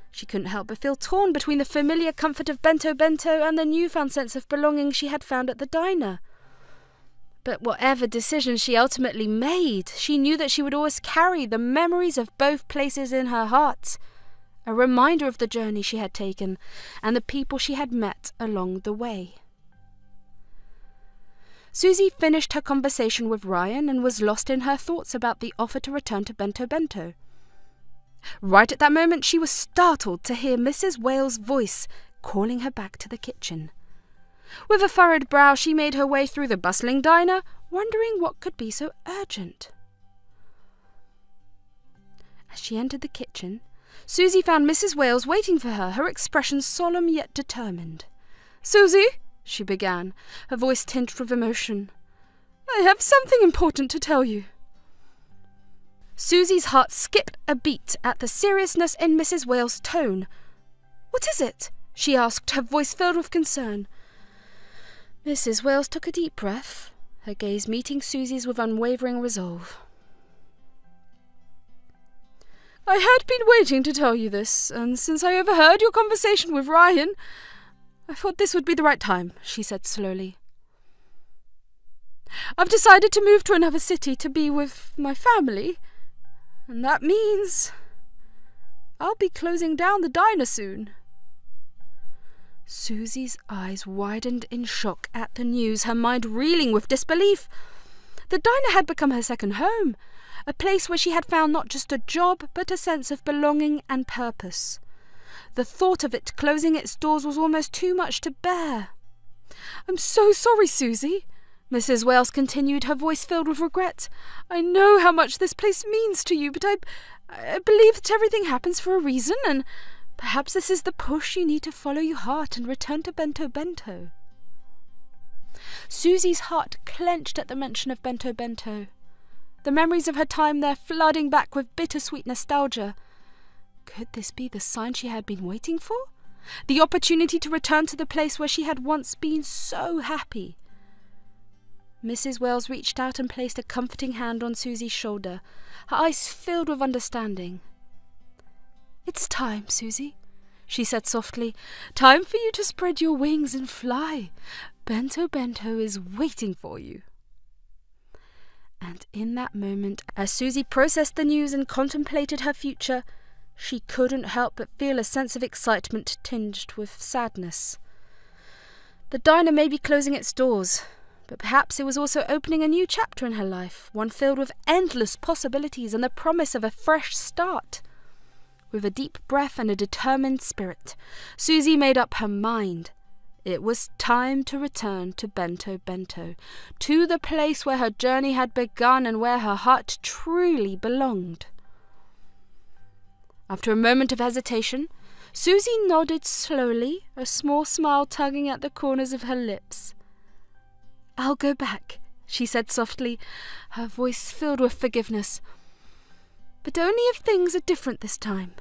she couldn't help but feel torn between the familiar comfort of Bento Bento and the newfound sense of belonging she had found at the diner. But whatever decision she ultimately made, she knew that she would always carry the memories of both places in her heart, a reminder of the journey she had taken and the people she had met along the way. Susie finished her conversation with Ryan and was lost in her thoughts about the offer to return to Bento Bento. Right at that moment, she was startled to hear Mrs. Wales' voice calling her back to the kitchen. With a furrowed brow, she made her way through the bustling diner, wondering what could be so urgent. As she entered the kitchen, Susie found Mrs. Wales waiting for her, her expression solemn yet determined. "Susie," she began, her voice tinged with emotion, "I have something important to tell you." Susie's heart skipped a beat at the seriousness in Mrs. Wales' tone. "What is it?" she asked, her voice filled with concern. Mrs. Wales took a deep breath, her gaze meeting Susie's with unwavering resolve. "I had been waiting to tell you this, and since I overheard your conversation with Ryan, I thought this would be the right time, she said slowly. I've decided to move to another city to be with my family, and that means I'll be closing down the diner soon. Susie's eyes widened in shock at the news, her mind reeling with disbelief. The diner had become her second home, a place where she had found not just a job, but a sense of belonging and purpose. The thought of it closing its doors was almost too much to bear. I'm so sorry, Susie, Mrs. Wales continued, her voice filled with regret. I know how much this place means to you, but I believe that everything happens for a reason, and perhaps this is the push you need to follow your heart and return to Bento Bento. Susie's heart clenched at the mention of Bento Bento, the memories of her time there flooding back with bittersweet nostalgia. Could this be the sign she had been waiting for? The opportunity to return to the place where she had once been so happy. Mrs. Wales reached out and placed a comforting hand on Susie's shoulder, her eyes filled with understanding. It's time, Susie, she said softly. Time for you to spread your wings and fly. Bento Bento is waiting for you. And in that moment, as Susie processed the news and contemplated her future, she couldn't help but feel a sense of excitement tinged with sadness. The diner may be closing its doors, but perhaps it was also opening a new chapter in her life, one filled with endless possibilities and the promise of a fresh start. With a deep breath and a determined spirit, Susie made up her mind. It was time to return to Bento Bento, to the place where her journey had begun and where her heart truly belonged. After a moment of hesitation, Susie nodded slowly, a small smile tugging at the corners of her lips. I'll go back, she said softly, her voice filled with forgiveness. But only if things are different this time.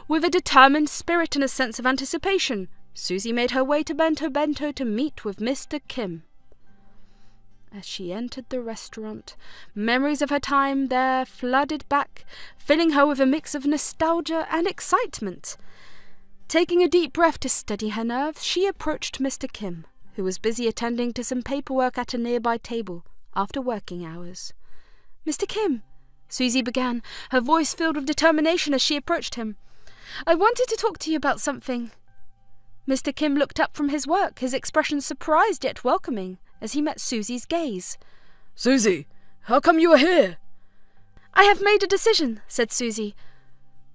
With a determined spirit and a sense of anticipation, Susie made her way to Bento Bento to meet with Mr. Kim. As she entered the restaurant, memories of her time there flooded back, filling her with a mix of nostalgia and excitement. Taking a deep breath to steady her nerves, she approached Mr. Kim, who was busy attending to some paperwork at a nearby table after working hours. Mr. Kim, Susie began, her voice filled with determination as she approached him. I wanted to talk to you about something. Mr. Kim looked up from his work, his expression surprised yet welcoming, as he met Susie's gaze. Susie, how come you are here? I have made a decision, said Susie.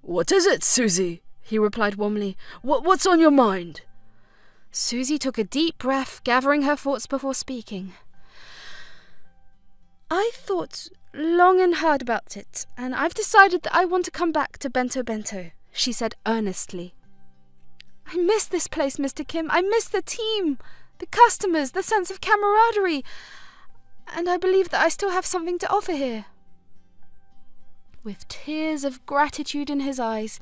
What is it, Susie? He replied warmly. What's on your mind? Susie took a deep breath, gathering her thoughts before speaking. I thought long and hard about it, and I've decided that I want to come back to Bento Bento, she said earnestly. I miss this place, Mr. Kim. I miss the team, the customers, the sense of camaraderie, and I believe that I still have something to offer here. With tears of gratitude in his eyes,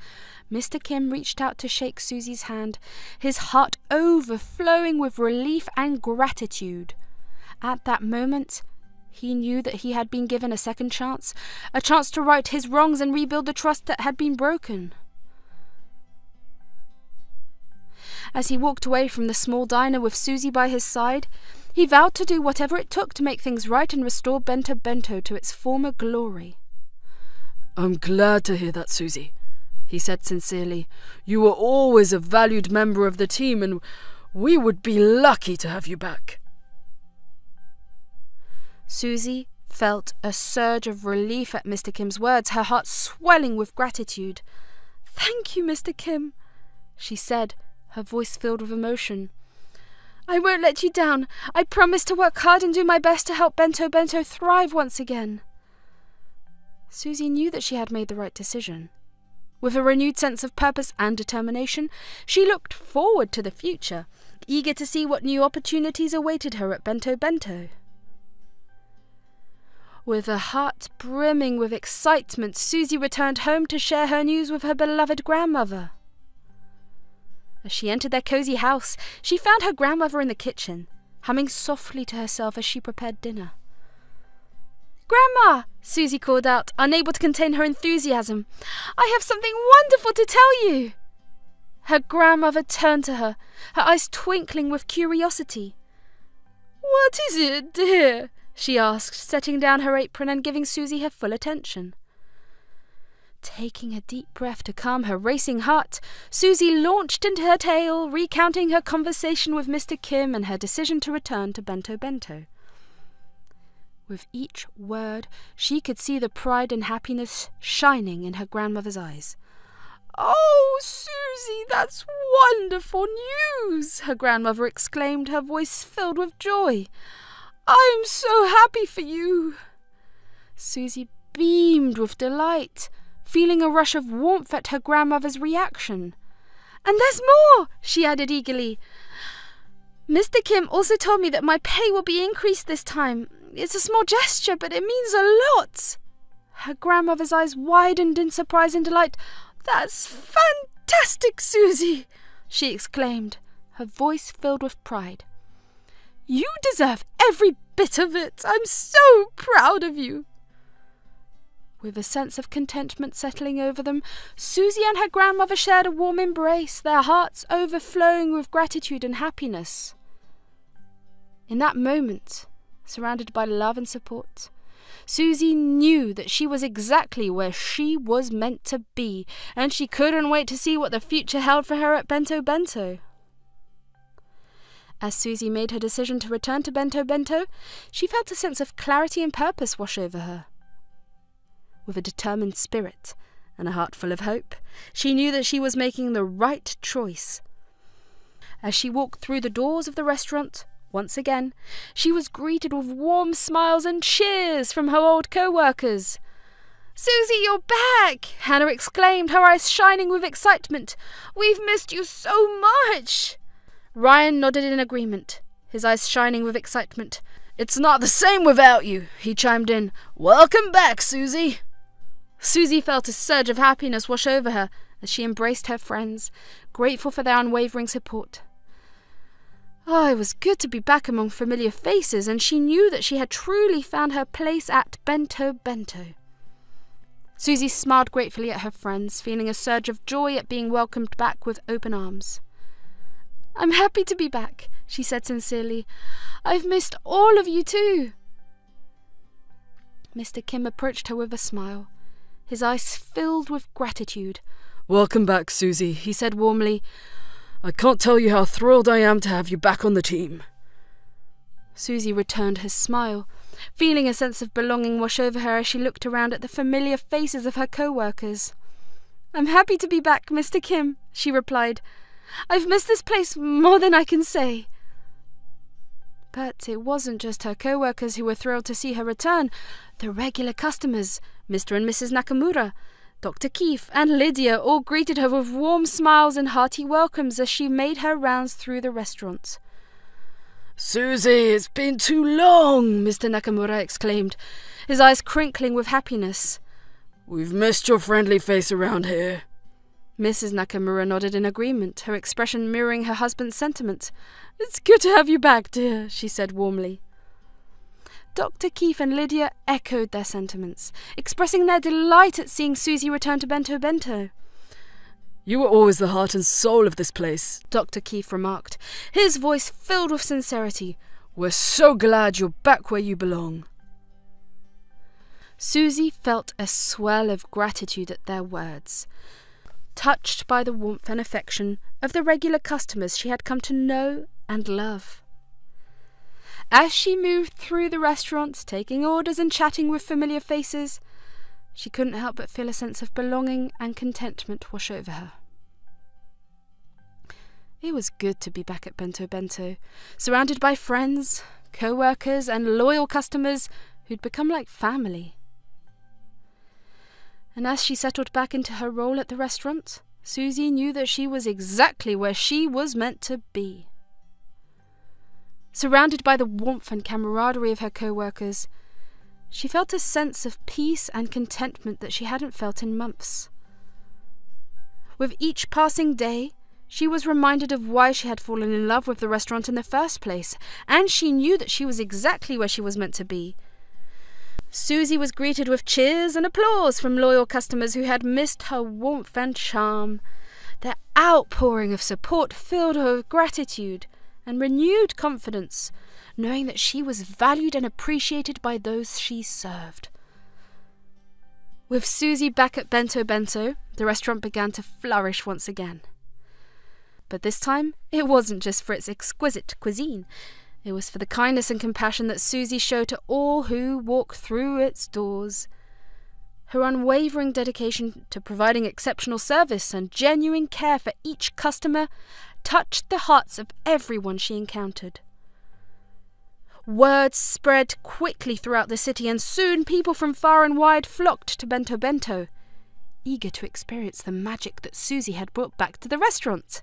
Mr. Kim reached out to shake Susie's hand, his heart overflowing with relief and gratitude. At that moment, he knew that he had been given a second chance, a chance to right his wrongs and rebuild the trust that had been broken. As he walked away from the small diner with Susie by his side, he vowed to do whatever it took to make things right and restore Bento Bento to its former glory. I'm glad to hear that, Susie, he said sincerely. You were always a valued member of the team, and we would be lucky to have you back. Susie felt a surge of relief at Mr. Kim's words, her heart swelling with gratitude. Thank you, Mr. Kim, she said, her voice filled with emotion. I won't let you down. I promise to work hard and do my best to help Bento Bento thrive once again. Susie knew that she had made the right decision. With a renewed sense of purpose and determination, she looked forward to the future, eager to see what new opportunities awaited her at Bento Bento. With a heart brimming with excitement, Susie returned home to share her news with her beloved grandmother. As she entered their cosy house, she found her grandmother in the kitchen, humming softly to herself as she prepared dinner. Grandma, Susie called out, unable to contain her enthusiasm. I have something wonderful to tell you. Her grandmother turned to her, her eyes twinkling with curiosity. "What is it, dear?" she asked, setting down her apron and giving Susie her full attention. Taking a deep breath to calm her racing heart, Susie launched into her tale, recounting her conversation with Mr. Kim and her decision to return to Bento Bento. With each word, she could see the pride and happiness shining in her grandmother's eyes. "Oh, Susie, that's wonderful news!" her grandmother exclaimed, her voice filled with joy. "I'm so happy for you." Susie beamed with delight, feeling a rush of warmth at her grandmother's reaction. "And there's more," she added eagerly. "Mr. Kim also told me that my pay will be increased this time. It's a small gesture, but it means a lot." Her grandmother's eyes widened in surprise and delight. "That's fantastic, Susie!" she exclaimed, her voice filled with pride. "You deserve every bit of it. I'm so proud of you." With a sense of contentment settling over them, Susie and her grandmother shared a warm embrace, their hearts overflowing with gratitude and happiness. In that moment, surrounded by love and support, Susie knew that she was exactly where she was meant to be, and she couldn't wait to see what the future held for her at Bento Bento. As Susie made her decision to return to Bento Bento, she felt a sense of clarity and purpose wash over her. With a determined spirit and a heart full of hope, she knew that she was making the right choice. As she walked through the doors of the restaurant, once again, she was greeted with warm smiles and cheers from her old co-workers. "Susie, you're back!" Hannah exclaimed, her eyes shining with excitement. "We've missed you so much!" Ryan nodded in agreement, his eyes shining with excitement. "It's not the same without you," he chimed in. "Welcome back, Susie." Susie felt a surge of happiness wash over her as she embraced her friends, grateful for their unwavering support. Oh, it was good to be back among familiar faces, and she knew that she had truly found her place at Bento Bento. Susie smiled gratefully at her friends, feeling a surge of joy at being welcomed back with open arms. "I'm happy to be back," she said sincerely. "I've missed all of you too." Mr. Kim approached her with a smile, his eyes filled with gratitude. "Welcome back, Susie," he said warmly. "I can't tell you how thrilled I am to have you back on the team." Susie returned his smile, feeling a sense of belonging wash over her as she looked around at the familiar faces of her co-workers. "I'm happy to be back, Mr. Kim," she replied. "I've missed this place more than I can say." But it wasn't just her co-workers who were thrilled to see her return. The regular customers, Mr. and Mrs. Nakamura, Dr. Keefe and Lydia all greeted her with warm smiles and hearty welcomes as she made her rounds through the restaurant. "Susie, it's been too long," Mr. Nakamura exclaimed, his eyes crinkling with happiness. "We've missed your friendly face around here." Mrs. Nakamura nodded in agreement, her expression mirroring her husband's sentiment. "It's good to have you back, dear," she said warmly. Dr. Keefe and Lydia echoed their sentiments, expressing their delight at seeing Susie return to Bento Bento. "You were always the heart and soul of this place," Dr. Keefe remarked, his voice filled with sincerity. "We're so glad you're back where you belong." Susie felt a swell of gratitude at their words, touched by the warmth and affection of the regular customers she had come to know and love. As she moved through the restaurant, taking orders and chatting with familiar faces, she couldn't help but feel a sense of belonging and contentment wash over her. It was good to be back at Bento Bento, surrounded by friends, co-workers and loyal customers who'd become like family. And as she settled back into her role at the restaurant, Susie knew that she was exactly where she was meant to be. Surrounded by the warmth and camaraderie of her co-workers, she felt a sense of peace and contentment that she hadn't felt in months. With each passing day, she was reminded of why she had fallen in love with the restaurant in the first place, and she knew that she was exactly where she was meant to be. Susie was greeted with cheers and applause from loyal customers who had missed her warmth and charm. Their outpouring of support filled her with gratitude and renewed confidence, knowing that she was valued and appreciated by those she served. With Susie back at Bento Bento, the restaurant began to flourish once again. But this time, it wasn't just for its exquisite cuisine. It was for the kindness and compassion that Susie showed to all who walked through its doors. Her unwavering dedication to providing exceptional service and genuine care for each customer touched the hearts of everyone she encountered. Word spread quickly throughout the city, and soon people from far and wide flocked to Bento Bento, eager to experience the magic that Susie had brought back to the restaurant.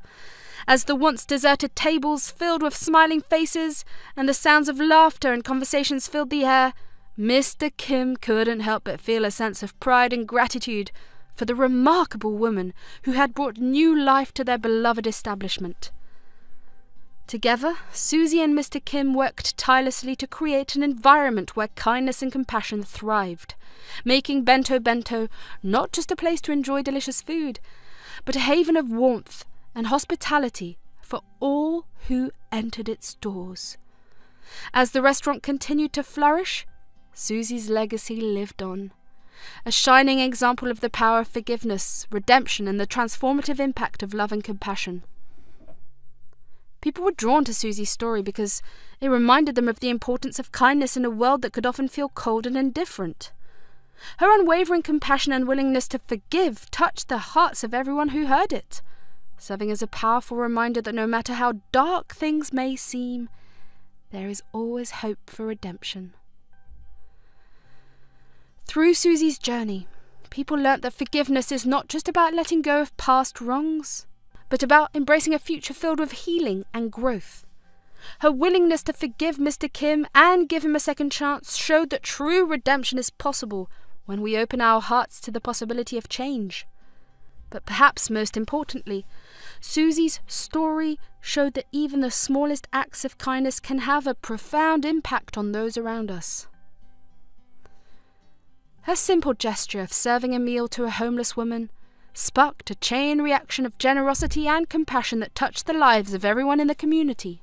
As the once deserted tables filled with smiling faces and the sounds of laughter and conversations filled the air, Mr. Kim couldn't help but feel a sense of pride and gratitude for the remarkable woman who had brought new life to their beloved establishment. Together, Susie and Mr. Kim worked tirelessly to create an environment where kindness and compassion thrived, making Bento Bento not just a place to enjoy delicious food, but a haven of warmth and hospitality for all who entered its doors. As the restaurant continued to flourish, Susie's legacy lived on, a shining example of the power of forgiveness, redemption, and the transformative impact of love and compassion. People were drawn to Susie's story because it reminded them of the importance of kindness in a world that could often feel cold and indifferent. Her unwavering compassion and willingness to forgive touched the hearts of everyone who heard it, serving as a powerful reminder that no matter how dark things may seem, there is always hope for redemption. Through Susie's journey, people learnt that forgiveness is not just about letting go of past wrongs, but about embracing a future filled with healing and growth. Her willingness to forgive Mr. Kim and give him a second chance showed that true redemption is possible when we open our hearts to the possibility of change. But perhaps most importantly, Susie's story showed that even the smallest acts of kindness can have a profound impact on those around us. Her simple gesture of serving a meal to a homeless woman sparked a chain reaction of generosity and compassion that touched the lives of everyone in the community.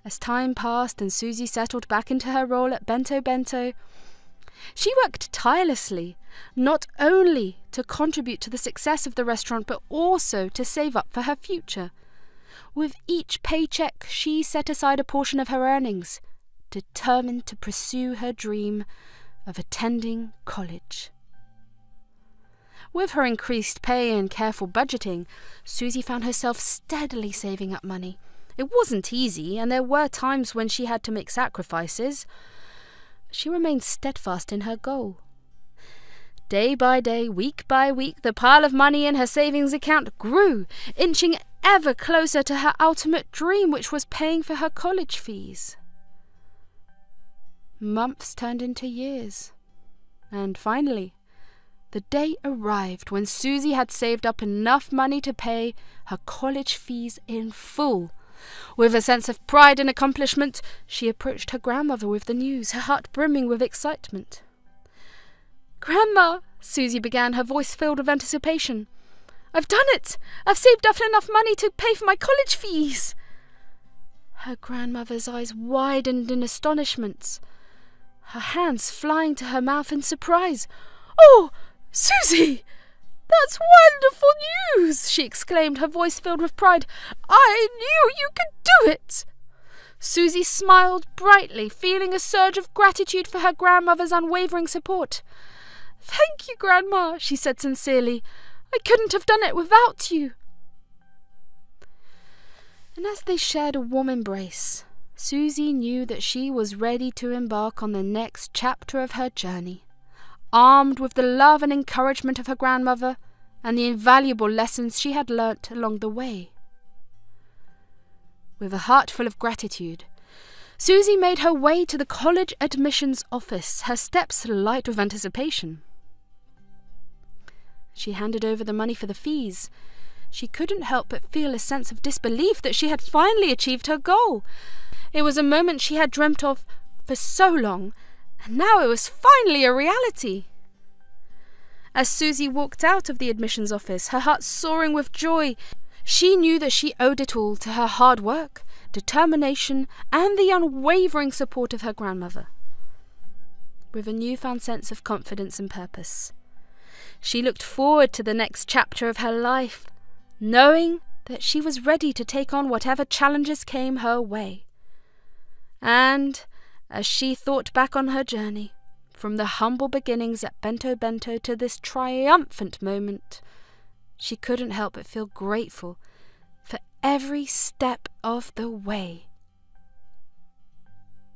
As time passed and Susie settled back into her role at Bento Bento, she worked tirelessly, not only to contribute to the success of the restaurant, but also to save up for her future. With each paycheck, she set aside a portion of her earnings, determined to pursue her dream of attending college. With her increased pay and careful budgeting, Susie found herself steadily saving up money. It wasn't easy, and there were times when she had to make sacrifices, but she remained steadfast in her goal. Day by day, week by week, the pile of money in her savings account grew, inching ever closer to her ultimate dream, which was paying for her college fees. Months turned into years, and finally, the day arrived when Susie had saved up enough money to pay her college fees in full. With a sense of pride and accomplishment, she approached her grandmother with the news, her heart brimming with excitement. "Grandma," Susie began, her voice filled with anticipation, "I've done it! I've saved up enough money to pay for my college fees!" Her grandmother's eyes widened in astonishment, her hands flying to her mouth in surprise. "Oh, Susie! That's wonderful news!" she exclaimed, her voice filled with pride. "I knew you could do it!" Susie smiled brightly, feeling a surge of gratitude for her grandmother's unwavering support. "Thank you, Grandma," she said sincerely. "I couldn't have done it without you." And as they shared a warm embrace, Susie knew that she was ready to embark on the next chapter of her journey, armed with the love and encouragement of her grandmother and the invaluable lessons she had learnt along the way. With a heart full of gratitude, Susie made her way to the college admissions office, her steps light with anticipation. She handed over the money for the fees. She couldn't help but feel a sense of disbelief that she had finally achieved her goal. It was a moment she had dreamt of for so long, and now it was finally a reality. As Susie walked out of the admissions office, her heart soaring with joy, she knew that she owed it all to her hard work, determination, and the unwavering support of her grandmother. With a newfound sense of confidence and purpose, she looked forward to the next chapter of her life, knowing that she was ready to take on whatever challenges came her way. And as she thought back on her journey, from the humble beginnings at Bento Bento to this triumphant moment, she couldn't help but feel grateful for every step of the way.